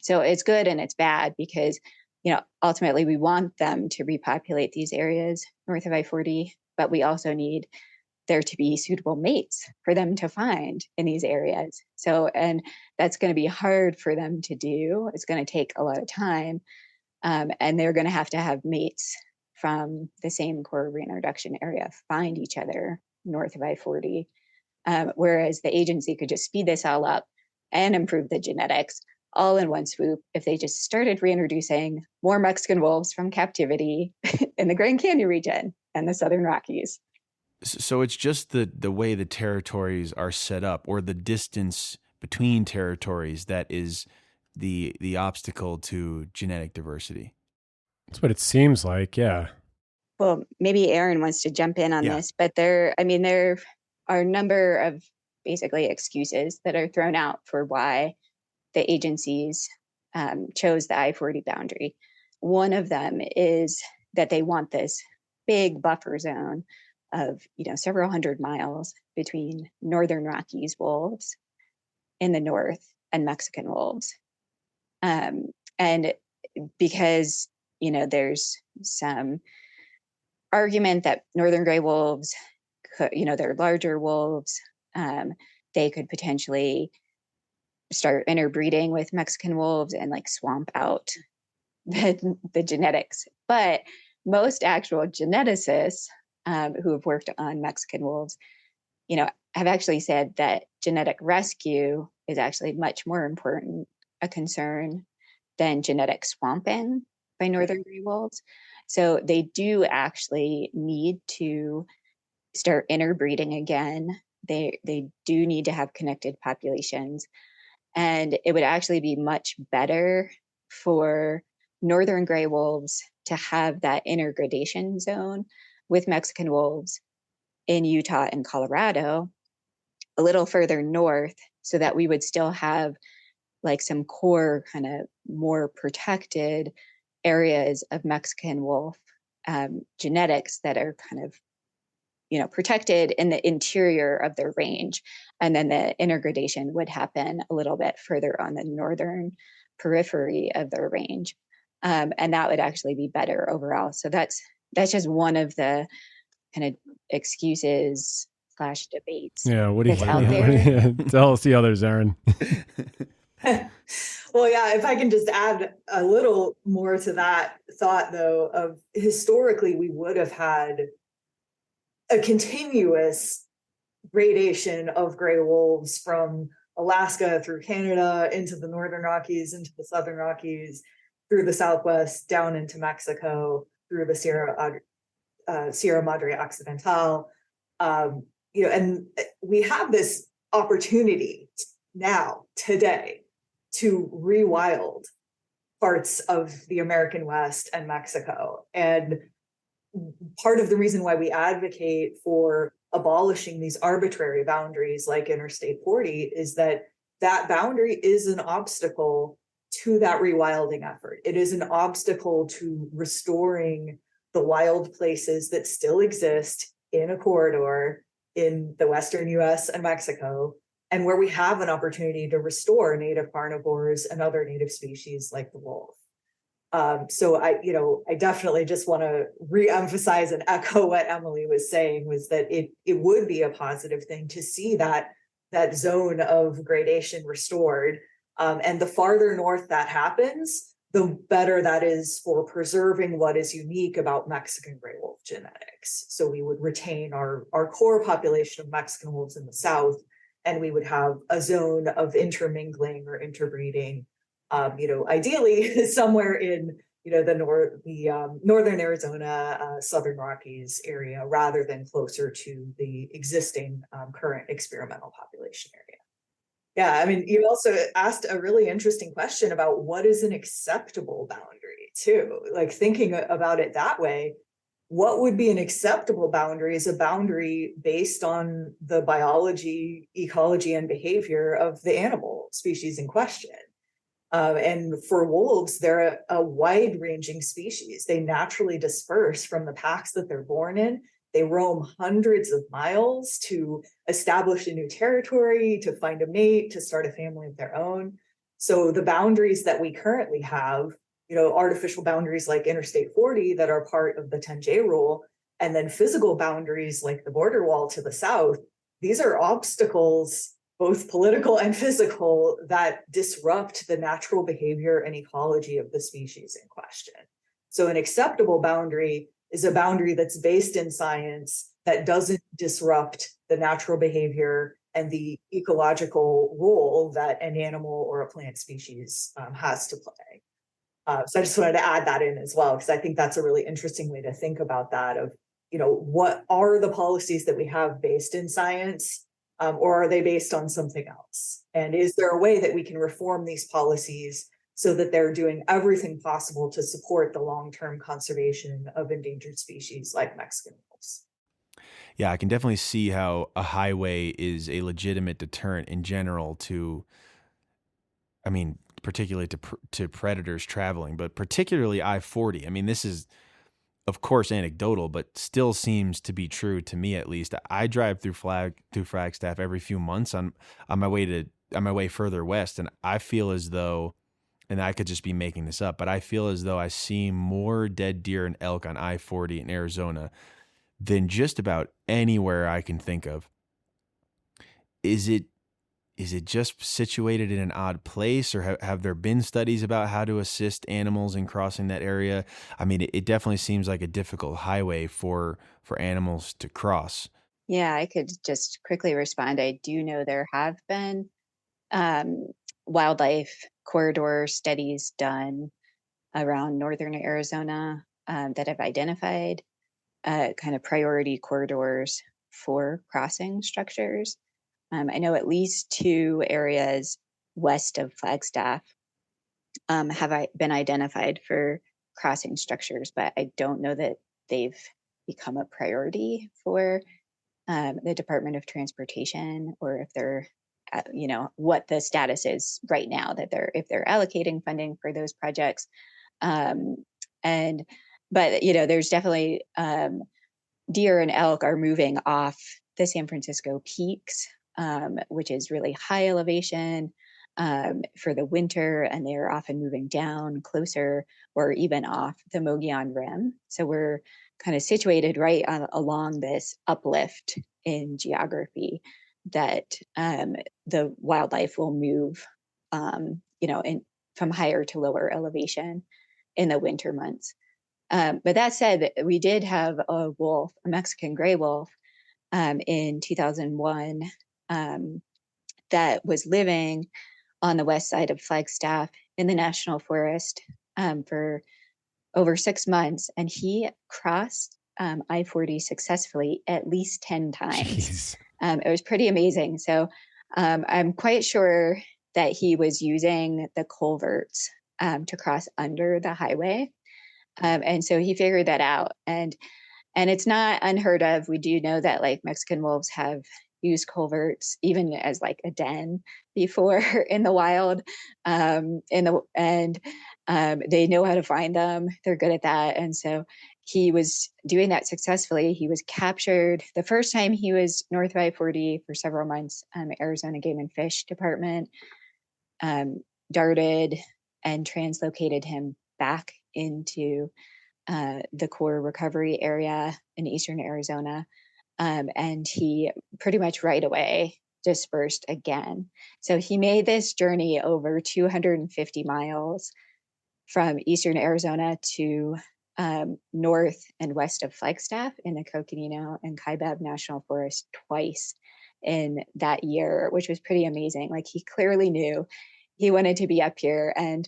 So it's good and it's bad because, ultimately we want them to repopulate these areas north of I-40, but we also need there to be suitable mates for them to find in these areas. So, and that's going to be hard for them to do. It's going to take a lot of time. And they're going to have mates from the same core reintroduction area find each other north of I-40. Whereas the agency could just speed this all up and improve the genetics all in one swoop if they just started reintroducing more Mexican wolves from captivity in the Grand Canyon region and the Southern Rockies. So it's just the way the territories are set up, or the distance between territories, that is the obstacle to genetic diversity. That's what it seems like, yeah. Well, maybe Erin wants to jump in on this, but there are a number of basically excuses that are thrown out for why the agencies chose the I-40 boundary. One of them is that they want this big buffer zone of several hundred miles between Northern Rockies wolves in the north and Mexican wolves. And because there's some argument that northern gray wolves could, they're larger wolves, they could potentially start interbreeding with Mexican wolves and swamp out the genetics. But most actual geneticists who have worked on Mexican wolves, have actually said that genetic rescue is actually much more important a concern than genetic swamping by northern gray wolves. So they do actually need to start interbreeding again. They do need to have connected populations. And it would actually be much better for northern gray wolves to have that intergradation zone with Mexican wolves in Utah and Colorado, a little further north, so that we would still have some core kind of more protected areas of Mexican wolf genetics that are kind of protected in the interior of their range. And then the intergradation would happen a little bit further on the northern periphery of their range. And that would actually be better overall. So that's just one of the kind of excuses / debates. Yeah, what do you out there. Tell us the others, Erin. Well, yeah, if I can just add a little more to that thought, though, of historically, we would have had a continuous gradation of gray wolves from Alaska through Canada into the Northern Rockies, into the Southern Rockies, through the Southwest, down into Mexico, through the Sierra Madre Occidental. And we have this opportunity now, today, to rewild parts of the American West and Mexico. And part of the reason why we advocate for abolishing these arbitrary boundaries like Interstate 40 is that boundary is an obstacle to that rewilding effort. It is an obstacle to restoring the wild places that still exist in a corridor in the Western US and Mexico, and where we have an opportunity to restore native carnivores and other native species like the wolf. So I definitely just want to reemphasize and echo what Emily was saying, was that it would be a positive thing to see that zone of gradation restored. And the farther north that happens, the better that is for preserving what is unique about Mexican gray wolf genetics. So we would retain our core population of Mexican wolves in the south, and we would have a zone of intermingling or interbreeding, ideally somewhere in northern Arizona, southern Rockies area, rather than closer to the existing current experimental population area. Yeah, I mean, you also asked a really interesting question about what is an acceptable boundary too. Like thinking about it that way, what would be an acceptable boundary is a boundary based on the biology, ecology, and behavior of the animal species in question. And for wolves, they're a wide-ranging species. They naturally disperse from the packs that they're born in. They roam hundreds of miles to establish a new territory, to find a mate, to start a family of their own. So the boundaries that we currently have, artificial boundaries like Interstate 40 that are part of the 10J rule, and then physical boundaries like the border wall to the south, these are obstacles, both political and physical, that disrupt the natural behavior and ecology of the species in question. So an acceptable boundary is a boundary that's based in science that doesn't disrupt the natural behavior and the ecological role that an animal or a plant species has to play. So I just wanted to add that in as well, because I think that's a really interesting way to think about that of, what are the policies that we have based in science, or are they based on something else? And is there a way that we can reform these policies so that they're doing everything possible to support the long-term conservation of endangered species like Mexican wolves? Yeah, I can definitely see how a highway is a legitimate deterrent in general to, I mean, particularly to predators traveling, but particularly I-40. I mean, this is, of course, anecdotal, but still seems to be true to me, at least. I drive through Flagstaff every few months on my way further west, and I feel as though, and I could just be making this up, but I feel as though I see more dead deer and elk on I-40 in Arizona than just about anywhere I can think of. Is it just situated in an odd place, or have there been studies about how to assist animals in crossing that area? I mean, it definitely seems like a difficult highway for animals to cross. Yeah, I could just quickly respond. I do know there have been wildlife corridor studies done around northern Arizona that have identified kind of priority corridors for crossing structures. I know at least 2 areas west of Flagstaff have been identified for crossing structures, but I don't know that they've become a priority for the Department of Transportation, or if they're, what the status is right now, that if they're allocating funding for those projects. But there's definitely deer and elk are moving off the San Francisco peaks, which is really high elevation for the winter, and they're often moving down closer or even off the Mogollon Rim. So we're kind of situated right along this uplift in geography that the wildlife will move, from higher to lower elevation in the winter months. But that said, we did have a wolf, a Mexican gray wolf, in 2001 that was living on the west side of Flagstaff in the National Forest for over 6 months, and he crossed I-40 successfully at least 10 times. It was pretty amazing. So I'm quite sure that he was using the culverts to cross under the highway. And so he figured that out. And it's not unheard of. We do know that like Mexican wolves have used culverts even as like a den before in the wild. They know how to find them. They're good at that. And so he was doing that successfully. He was captured the first time he was north of I-40 for several months. Arizona Game and Fish Department darted and translocated him back into the core recovery area in eastern Arizona. And he pretty much right away dispersed again. So he made this journey over 250 miles from eastern Arizona to north and west of Flagstaff in the Coconino and Kaibab National Forest twice in that year, which was pretty amazing. Like he clearly knew he wanted to be up here, and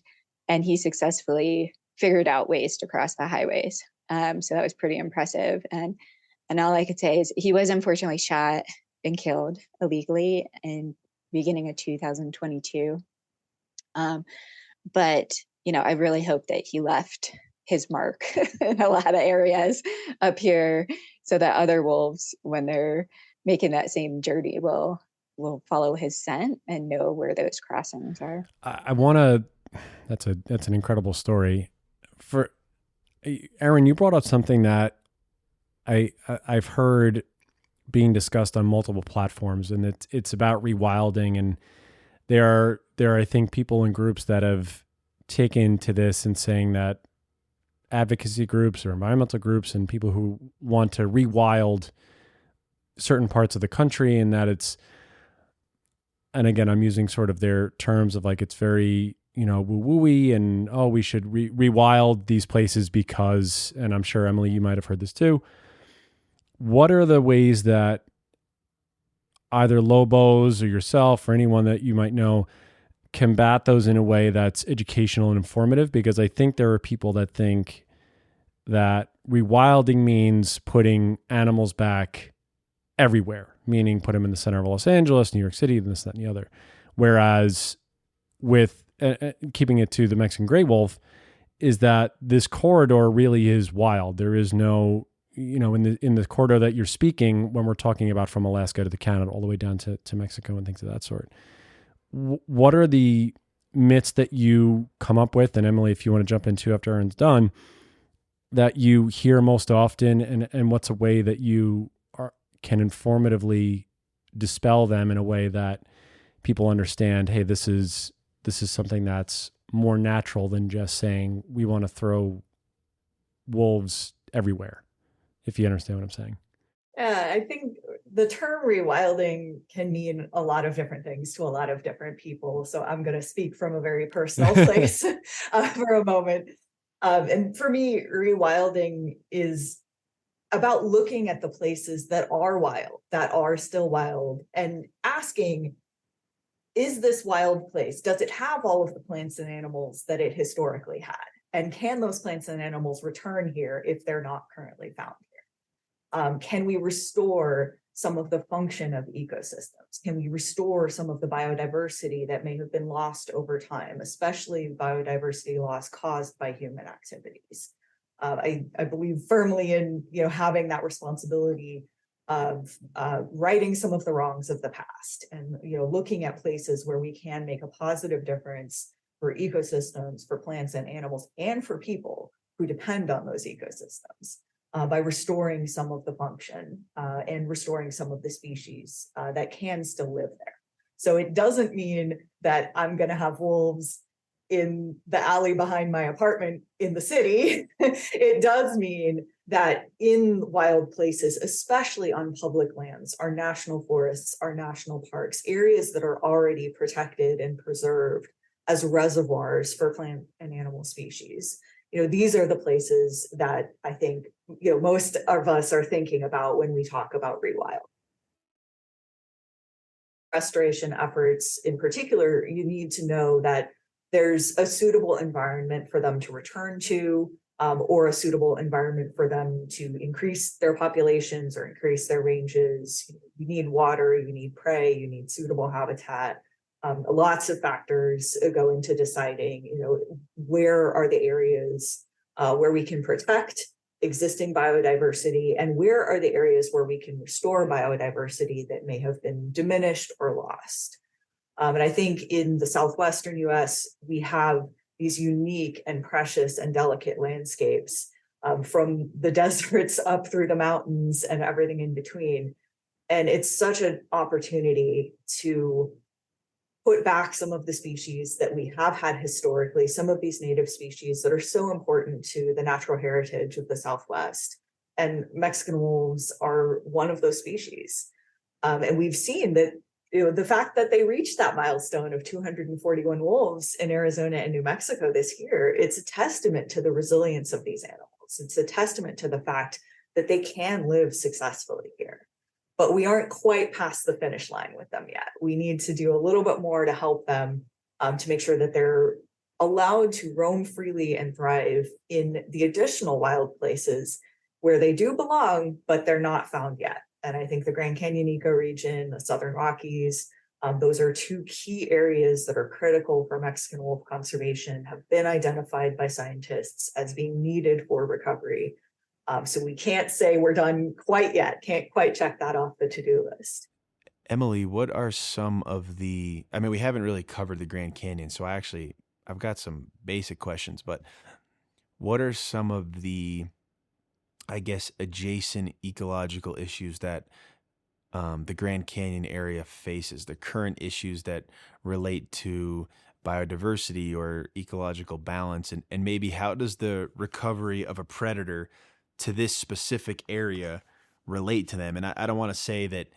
he successfully figured out ways to cross the highways. So that was pretty impressive. And all I could say is he was unfortunately shot and killed illegally in beginning of 2022. But, I really hope that he left his mark in a lot of areas up here so that other wolves, when they're making that same journey, will follow his scent and know where those crossings are. I want to, that's an incredible story. For Erin, you brought up something that I've heard being discussed on multiple platforms, and it's about rewilding. And there are, I think, people and groups that have taken to this and saying that advocacy groups or environmental groups and people who want to rewild certain parts of the country, and that it's, and again, I'm using sort of their terms of like, it's very, woo-woo-y, and, oh, we should rewild these places because, and I'm sure, Emily, you might have heard this too. What are the ways that either Lobos or yourself or anyone that you might know combat those in a way that's educational and informative? Because I think there are people that think that rewilding means putting animals back everywhere, meaning put them in the center of Los Angeles, New York City, this, that, and the other. Whereas with keeping it to the Mexican gray wolf, is that this corridor really is wild. There is no, in the corridor that you're speaking, when we're talking about from Alaska to the Canada, all the way down to Mexico and things of that sort. What are the myths that you come up with? And Emily, if you want to jump into after Erin's done, that you hear most often, and what's a way that you can informatively dispel them in a way that people understand, hey, this is something that's more natural than just saying we want to throw wolves everywhere, if you understand what I'm saying. Yeah, I think the term rewilding can mean a lot of different things to a lot of different people. So I'm going to speak from a very personal place for a moment. And for me, rewilding is about looking at the places that are wild, that are still wild, and asking, is this wild place, does it have all of the plants and animals that it historically had? And can those plants and animals return here if they're not currently found here? Can we restore some of the function of ecosystems? Can we restore some of the biodiversity that may have been lost over time, especially biodiversity loss caused by human activities? I believe firmly in having that responsibility of righting some of the wrongs of the past, and looking at places where we can make a positive difference for ecosystems, for plants and animals, and for people who depend on those ecosystems, by restoring some of the function and restoring some of the species that can still live there. So it doesn't mean that I'm going to have wolves in the alley behind my apartment in the city. It does mean that in wild places, especially on public lands, our national forests, our national parks, areas that are already protected and preserved as reservoirs for plant and animal species, these are the places that I think most of us are thinking about when we talk about rewild. Restoration efforts in particular, you need to know that there's a suitable environment for them to return to, or a suitable environment for them to increase their populations or increase their ranges. You need water, you need prey, you need suitable habitat. Lots of factors go into deciding, where are the areas where we can protect existing biodiversity, and where are the areas where we can restore biodiversity that may have been diminished or lost. And I think in the Southwestern US, we have these unique and precious and delicate landscapes, from the deserts up through the mountains and everything in between. And it's such an opportunity to put back some of the species that we have had historically, some of these native species that are so important to the natural heritage of the Southwest. And Mexican wolves are one of those species. And we've seen that the fact that they reached that milestone of 241 wolves in Arizona and New Mexico this year, it's a testament to the resilience of these animals. It's a testament to the fact that they can live successfully here. But we aren't quite past the finish line with them yet. We need to do a little bit more to help them, to make sure that they're allowed to roam freely and thrive in the additional wild places where they do belong, but they're not found yet. And I think the Grand Canyon ecoregion, the Southern Rockies, those are two key areas that are critical for Mexican wolf conservation, have been identified by scientists as being needed for recovery. So we can't say we're done quite yet, can't quite check that off the to-do list. Emily, what are some of the, I mean, we haven't really covered the Grand Canyon, so I've got some basic questions, but what are some of the, I guess, adjacent ecological issues that the Grand Canyon area faces, the current issues that relate to biodiversity or ecological balance, and maybe how does the recovery of a predator to this specific area relate to them? And I don't want to say that,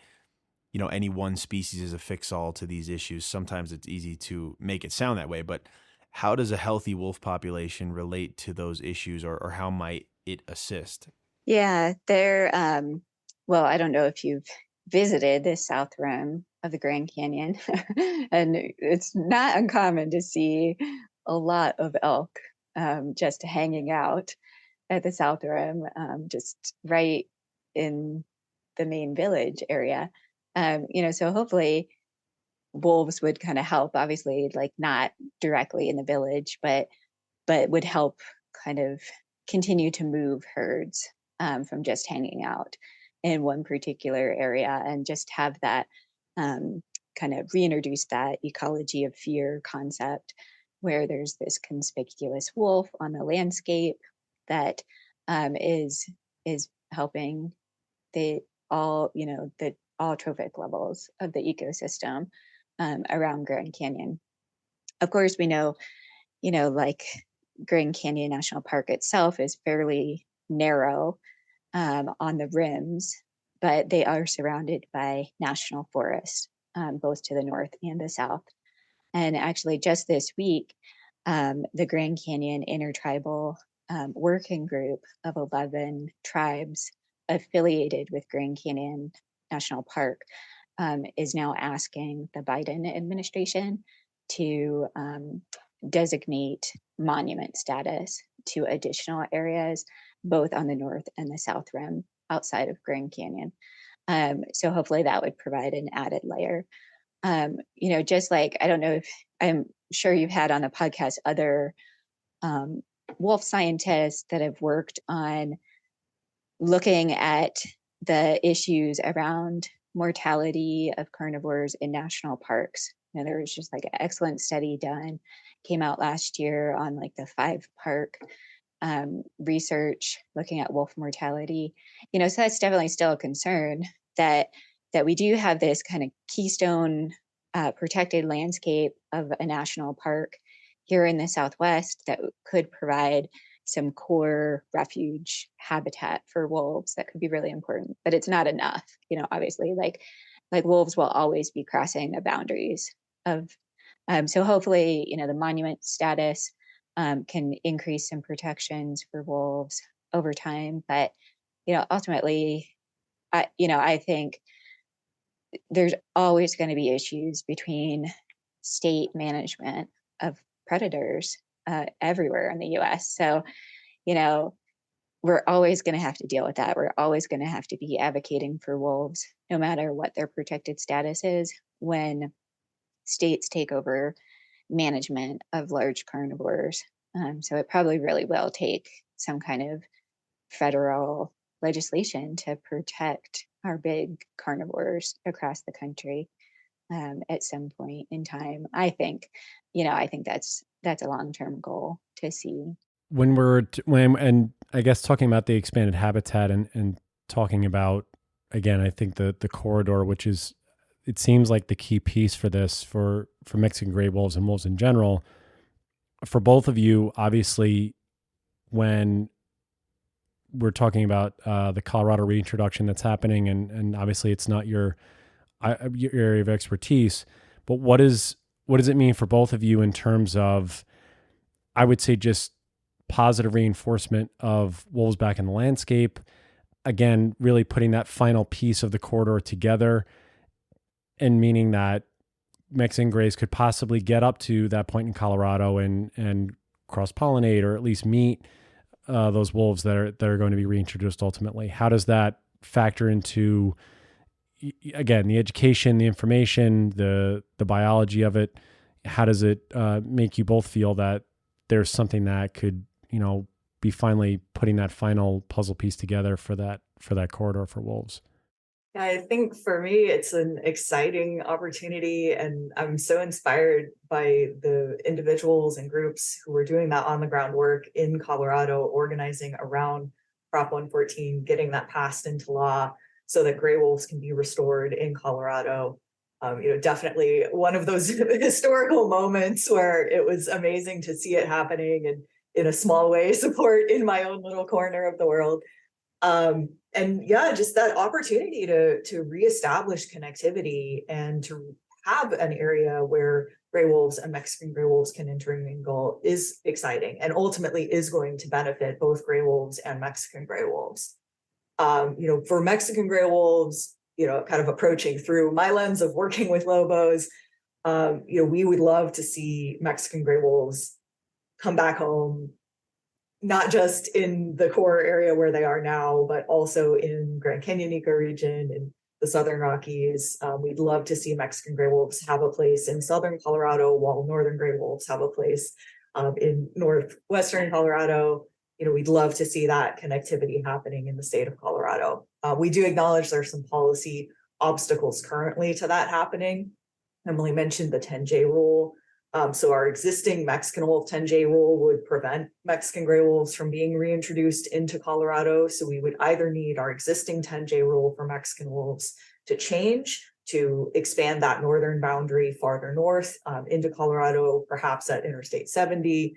you know, any one species is a fix-all to these issues. Sometimes it's easy to make it sound that way, but how does a healthy wolf population relate to those issues, or how might it assist? Yeah, well, I don't know if you've visited the South Rim of the Grand Canyon, and it's not uncommon to see a lot of elk just hanging out at the South Rim, just right in the main village area. So hopefully wolves would kind of help, obviously, like not directly in the village, but would help kind of continue to move herds from just hanging out in one particular area, and just have that kind of reintroduce that ecology of fear concept, where there's this conspicuous wolf on the landscape that is helping the all trophic levels of the ecosystem around Grand Canyon. Of course, we know, like Grand Canyon National Park itself is fairly narrow on the rims, but they are surrounded by national forests, both to the north and the south. And actually, just this week, the Grand Canyon Intertribal Working Group of 11 tribes affiliated with Grand Canyon National Park is now asking the Biden administration to designate monument status to additional areas, both on the north and the south rim outside of Grand Canyon. So hopefully that would provide an added layer. Just like, I don't know if, I'm sure you've had on the podcast other wolf scientists that have worked on looking at the issues around mortality of carnivores in national parks. There was just like an excellent study done, came out last year on like the 5-park research looking at wolf mortality. So that's definitely still a concern that we do have this kind of keystone protected landscape of a national park here in the Southwest that could provide some core refuge habitat for wolves that could be really important, but it's not enough. Obviously, like wolves will always be crossing the boundaries of. So hopefully, the monument status can increase some protections for wolves over time. But ultimately, I think there's always going to be issues between state management of predators everywhere in the U.S. So, we're always going to have to deal with that. We're always going to have to be advocating for wolves, no matter what their protected status is, when states take over management of large carnivores. So it probably really will take some kind of federal legislation to protect our big carnivores across the country at some point in time. I think that's a long-term goal to see. And I guess talking about the expanded habitat and talking about, again, I think the corridor, which is, it seems like the key piece for this, for Mexican gray wolves and wolves in general, for both of you, obviously, when we're talking about the Colorado reintroduction that's happening, and obviously it's not your area of expertise, but what does it mean for both of you in terms of, I would say, just positive reinforcement of wolves back in the landscape, again, really putting that final piece of the corridor together, and meaning that Mexican grays could possibly get up to that point in Colorado and cross-pollinate, or at least meet those wolves that are going to be reintroduced ultimately. How does that factor into, again, the education, the information, the biology of it? How does it make you both feel that there's something that could, be finally putting that final puzzle piece together for that corridor for wolves? I think for me, it's an exciting opportunity, and I'm so inspired by the individuals and groups who are doing that on the ground work in Colorado, organizing around Prop 114, getting that passed into law so that gray wolves can be restored in Colorado. Definitely one of those historical moments where it was amazing to see it happening, and in a small way support in my own little corner of the world. And yeah, just that opportunity to reestablish connectivity and to have an area where gray wolves and Mexican gray wolves can intermingle is exciting, and ultimately is going to benefit both gray wolves and Mexican gray wolves. For Mexican gray wolves, kind of approaching through my lens of working with Lobos, we would love to see Mexican gray wolves come back home, not just in the core area where they are now, but also in Grand Canyon ecoregion and the Southern Rockies. We'd love to see Mexican gray wolves have a place in Southern Colorado, while Northern gray wolves have a place in Northwestern Colorado. We'd love to see that connectivity happening in the state of Colorado. We do acknowledge there's some policy obstacles currently to that happening. Emily mentioned the 10J rule. So our existing Mexican wolf 10J rule would prevent Mexican gray wolves from being reintroduced into Colorado. So we would either need our existing 10J rule for Mexican wolves to change, to expand that northern boundary farther north into Colorado, perhaps at Interstate 70,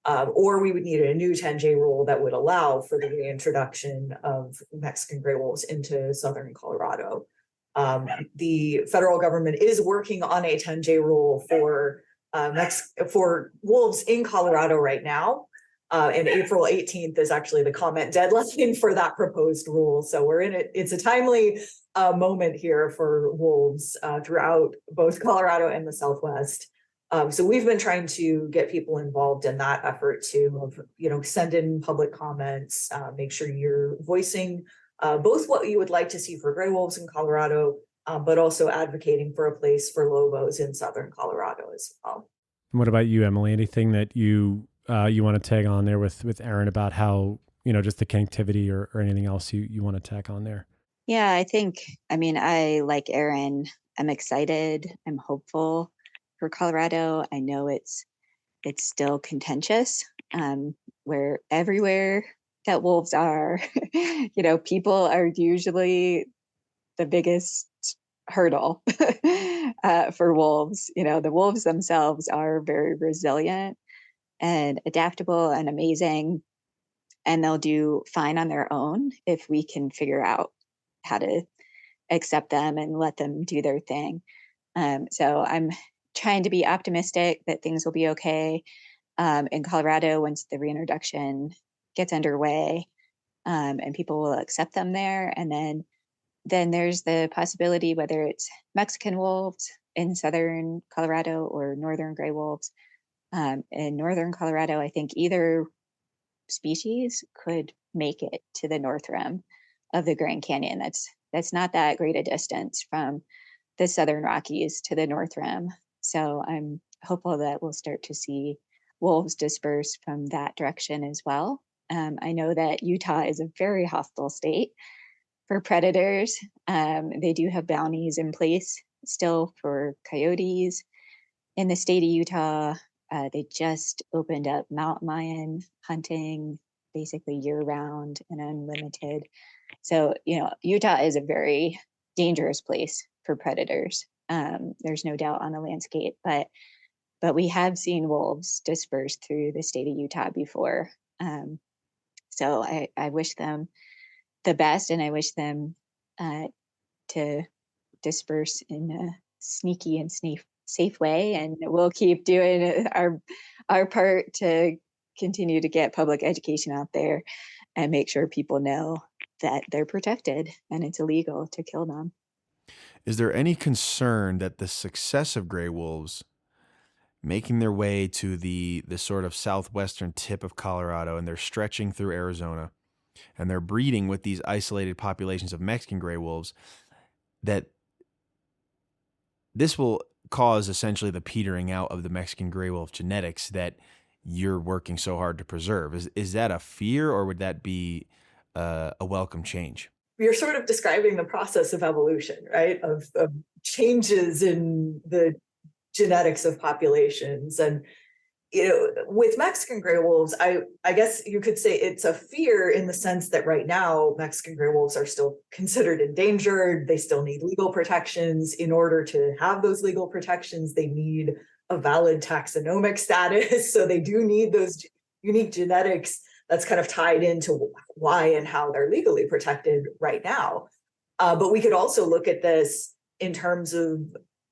or we would need a new 10J rule that would allow for the reintroduction of Mexican gray wolves into Southern Colorado. The federal government is working on a 10J rule for wolves in Colorado right now. And April 18th is actually the comment deadline for that proposed rule. So we're in it. It's a timely moment here for wolves throughout both Colorado and the Southwest. So we've been trying to get people involved in that effort to, send in public comments, make sure you're voicing both what you would like to see for gray wolves in Colorado, but also advocating for a place for Lobos in Southern Colorado as well. And what about you, Emily? Anything that you want to tag on there with Erin about how, just the connectivity or anything else you want to tag on there? Yeah, I like Erin. I'm excited. I'm hopeful for Colorado. I know it's still contentious, where everywhere that wolves are, people are usually the biggest hurdle for wolves. The wolves themselves are very resilient and adaptable and amazing, and they'll do fine on their own if we can figure out how to accept them and let them do their thing. So I'm trying to be optimistic that things will be okay in Colorado once the reintroduction gets underway, and people will accept them there. And then there's the possibility, whether it's Mexican wolves in Southern Colorado or Northern gray wolves in Northern Colorado, I think either species could make it to the north rim of the Grand Canyon. That's not that great a distance from the Southern Rockies to the north rim. So I'm hopeful that we'll start to see wolves disperse from that direction as well. I know that Utah is a very hostile state for predators. They do have bounties in place still for coyotes in the state of Utah. They just opened up mountain lion hunting basically year round and unlimited. So, Utah is a very dangerous place for predators. There's no doubt on the landscape, but we have seen wolves disperse through the state of Utah before. So I wish them the best, and I wish them to disperse in a sneaky and safe way. And we'll keep doing our part to continue to get public education out there and make sure people know that they're protected and it's illegal to kill them. Is there any concern that the success of gray wolves making their way to the sort of southwestern tip of Colorado, and they're stretching through Arizona, and they're breeding with these isolated populations of Mexican gray wolves, that this will cause essentially the petering out of the Mexican gray wolf genetics that you're working so hard to preserve? Is that a fear, or would that be a welcome change? You're sort of describing the process of evolution, right? Of changes in the genetics of populations. And, with Mexican gray wolves, I guess you could say it's a fear in the sense that right now, Mexican gray wolves are still considered endangered. They still need legal protections. In order to have those legal protections, they need a valid taxonomic status. So they do need those unique genetics that's kind of tied into why and how they're legally protected right now. But we could also look at this in terms of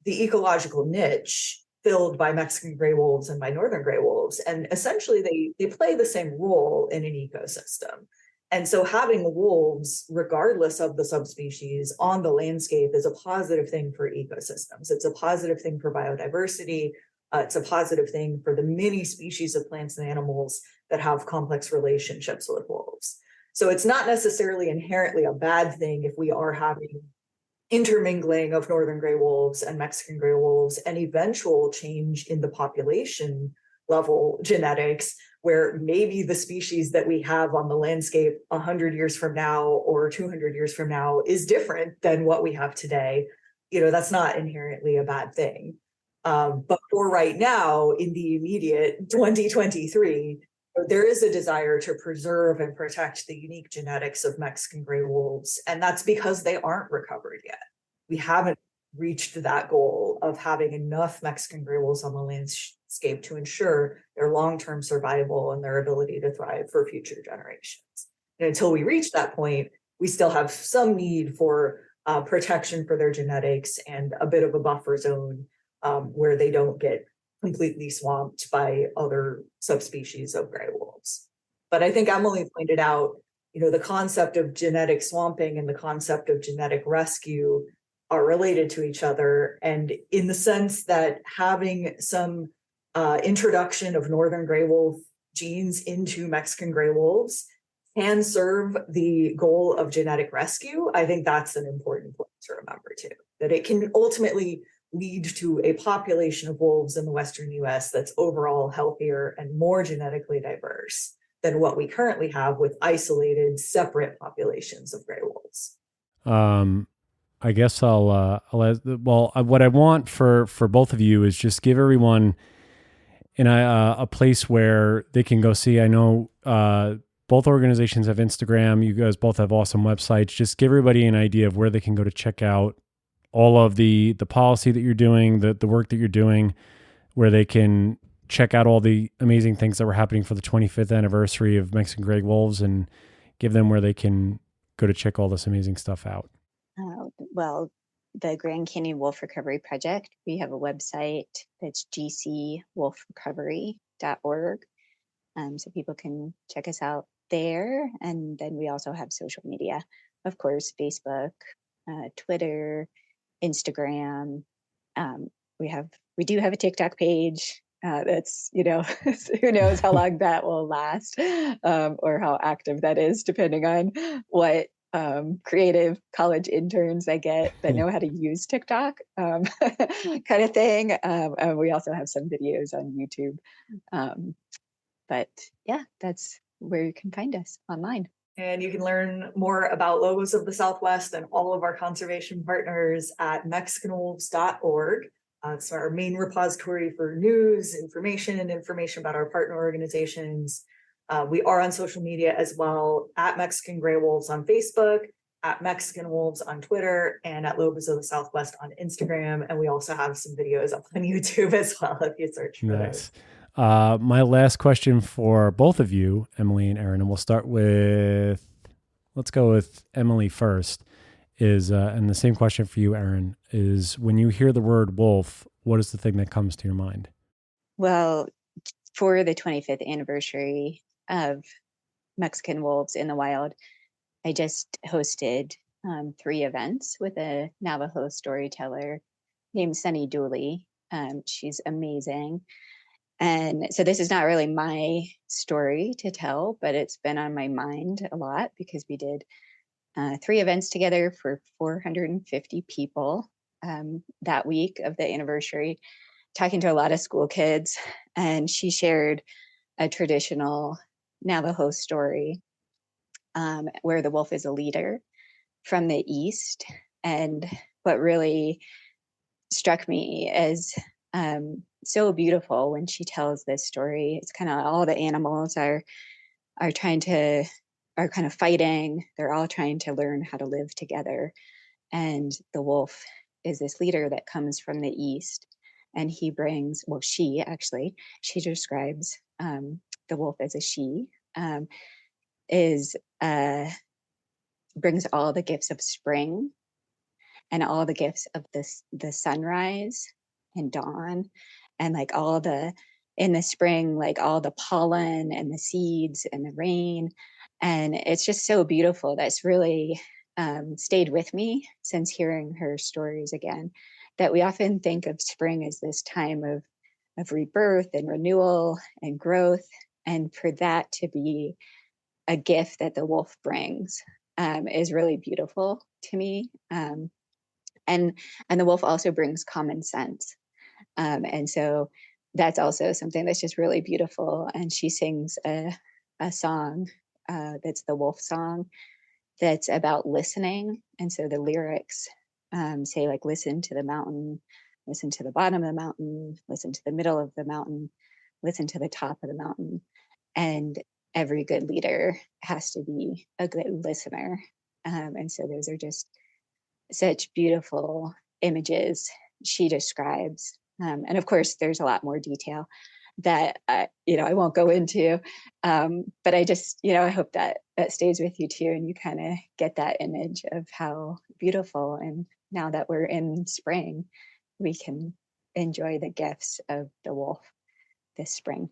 the ecological niche filled by Mexican gray wolves and by northern gray wolves. And essentially they play the same role in an ecosystem. And so having wolves, regardless of the subspecies, on the landscape is a positive thing for ecosystems. It's a positive thing for biodiversity. It's a positive thing for the many species of plants and animals that have complex relationships with wolves. So it's not necessarily inherently a bad thing if we are having intermingling of northern gray wolves and Mexican gray wolves, and eventual change in the population level genetics, where maybe the species that we have on the landscape 100 years from now or 200 years from now is different than what we have today. That's not inherently a bad thing. But for right now, in the immediate 2023, there is a desire to preserve and protect the unique genetics of Mexican gray wolves. And that's because they aren't recovered yet. We haven't reached that goal of having enough Mexican gray wolves on the landscape to ensure their long-term survival and their ability to thrive for future generations. And until we reach that point, we still have some need for protection for their genetics and a bit of a buffer zone where they don't get completely swamped by other subspecies of gray wolves. But I think Emily pointed out, the concept of genetic swamping and the concept of genetic rescue are related to each other. And in the sense that having some introduction of northern gray wolf genes into Mexican gray wolves can serve the goal of genetic rescue, I think that's an important point to remember too, that it can ultimately lead to a population of wolves in the Western US that's overall healthier and more genetically diverse than what we currently have with isolated, separate populations of gray wolves. I guess what I want for both of you is just give everyone a place where they can go see. I know both organizations have Instagram. You guys both have awesome websites. Just give everybody an idea of where they can go to check out all of the policy that you're doing, the work that you're doing, where they can check out all the amazing things that were happening for the 25th anniversary of Mexican gray wolves, and give them where they can go to check all this amazing stuff out. Well, the Grand Canyon Wolf Recovery Project, we have a website that's gcwolfrecovery.org. So people can check us out there. And then we also have social media, of course, Facebook, Twitter, Instagram. We do have a TikTok page. That's, who knows how long that will last, or how active that is, depending on what creative college interns I get that know how to use TikTok, kind of thing. And we also have some videos on YouTube. But yeah, that's where you can find us online. And you can learn more about Lobos of the Southwest and all of our conservation partners at mexicanwolves.org. It's our main repository for news, information about our partner organizations. We are on social media as well, at Mexican Gray Wolves on Facebook, at Mexican Wolves on Twitter, and at Lobos of the Southwest on Instagram. And we also have some videos up on YouTube as well if you search for those. My last question for both of you, Emily and Erin, and we'll start with, let's go with Emily first, is, and the same question for you, Erin, is when you hear the word wolf, what is the thing that comes to your mind? Well, for the 25th anniversary of Mexican wolves in the wild, I just hosted 3 events with a Navajo storyteller named Sunny Dooley. She's amazing. And so this is not really my story to tell, but it's been on my mind a lot because we did 3 events together for 450 people that week of the anniversary, talking to a lot of school kids. And she shared a traditional Navajo story where the wolf is a leader from the East. And what really struck me as so beautiful when she tells this story, it's kind of all the animals are kind of fighting. They're all trying to learn how to live together. And the wolf is this leader that comes from the East. And he brings, she describes the wolf as a she, brings all the gifts of spring and all the gifts of the sunrise and dawn, and like in the spring, like all the pollen and the seeds and the rain. And it's just so beautiful. That's really stayed with me since hearing her stories again, that we often think of spring as this time of rebirth and renewal and growth. And for that to be a gift that the wolf brings is really beautiful to me. And the wolf also brings common sense. And so that's also something that's just really beautiful. And she sings a song that's the wolf song that's about listening. And so the lyrics say like, listen to the mountain, listen to the bottom of the mountain, listen to the middle of the mountain, listen to the top of the mountain. And every good leader has to be a good listener. And so those are just such beautiful images she describes. And of course, there's a lot more detail that, I won't go into. But I just, I hope that stays with you too. And you kind of get that image of how beautiful. And now that we're in spring, we can enjoy the gifts of the wolf this spring.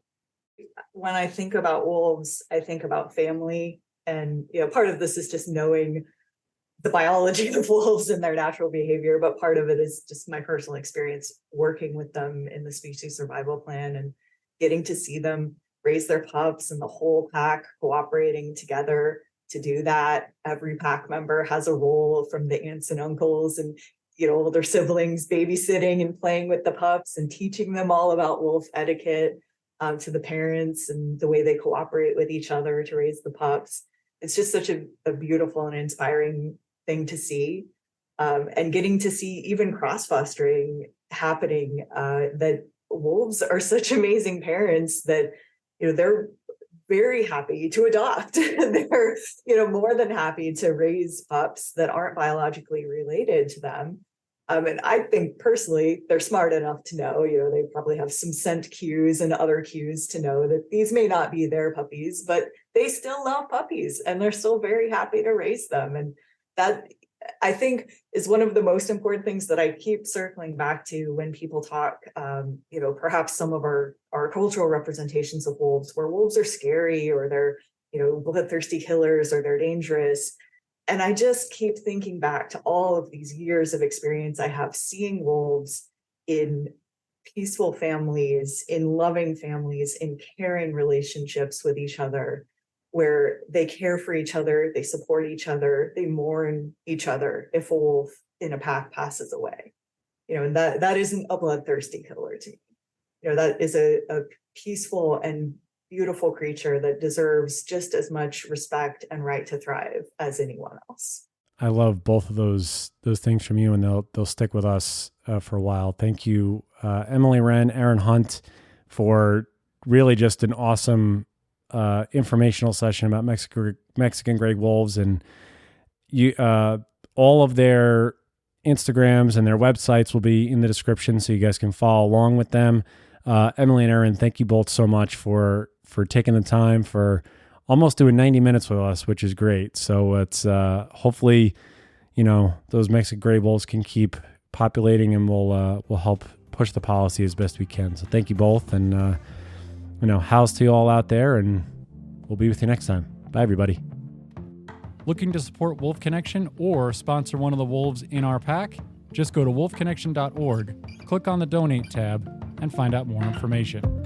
When I think about wolves, I think about family. And, part of this is just knowing the biology of wolves and their natural behavior, but part of it is just my personal experience working with them in the species survival plan and getting to see them raise their pups and the whole pack cooperating together to do that. Every pack member has a role, from the aunts and uncles and older siblings babysitting and playing with the pups and teaching them all about wolf etiquette, to the parents and the way they cooperate with each other to raise the pups. It's just such a beautiful and inspiring thing to see, and getting to see even cross-fostering happening, that wolves are such amazing parents that they're very happy to adopt. They're more than happy to raise pups that aren't biologically related to them. And I think personally they're smart enough to know, they probably have some scent cues and other cues to know that these may not be their puppies, but they still love puppies and they're still very happy to raise them. And that, I think, is one of the most important things that I keep circling back to when people talk, perhaps some of our cultural representations of wolves, where wolves are scary or they're, bloodthirsty killers or they're dangerous. And I just keep thinking back to all of these years of experience I have seeing wolves in peaceful families, in loving families, in caring relationships with each other, where they care for each other, they support each other, they mourn each other if a wolf in a pack passes away. And that isn't a bloodthirsty killer to me. That is a peaceful and beautiful creature that deserves just as much respect and right to thrive as anyone else. I love both of those things from you, and they'll stick with us for a while. Thank you, Emily Renn, Erin Hunt, for really just an awesome informational session about Mexican gray wolves. And you, all of their Instagrams and their websites will be in the description, so you guys can follow along with them. Emily and Erin, thank you both so much for taking the time, for almost doing 90 minutes with us, which is great. So it's hopefully, those Mexican gray wolves can keep populating, and we'll help push the policy as best we can. So thank you both, and how's to you all out there, and we'll be with you next time. Bye, everybody. Looking to support Wolf Connection or sponsor one of the wolves in our pack? Just go to wolfconnection.org, click on the Donate tab, and find out more information.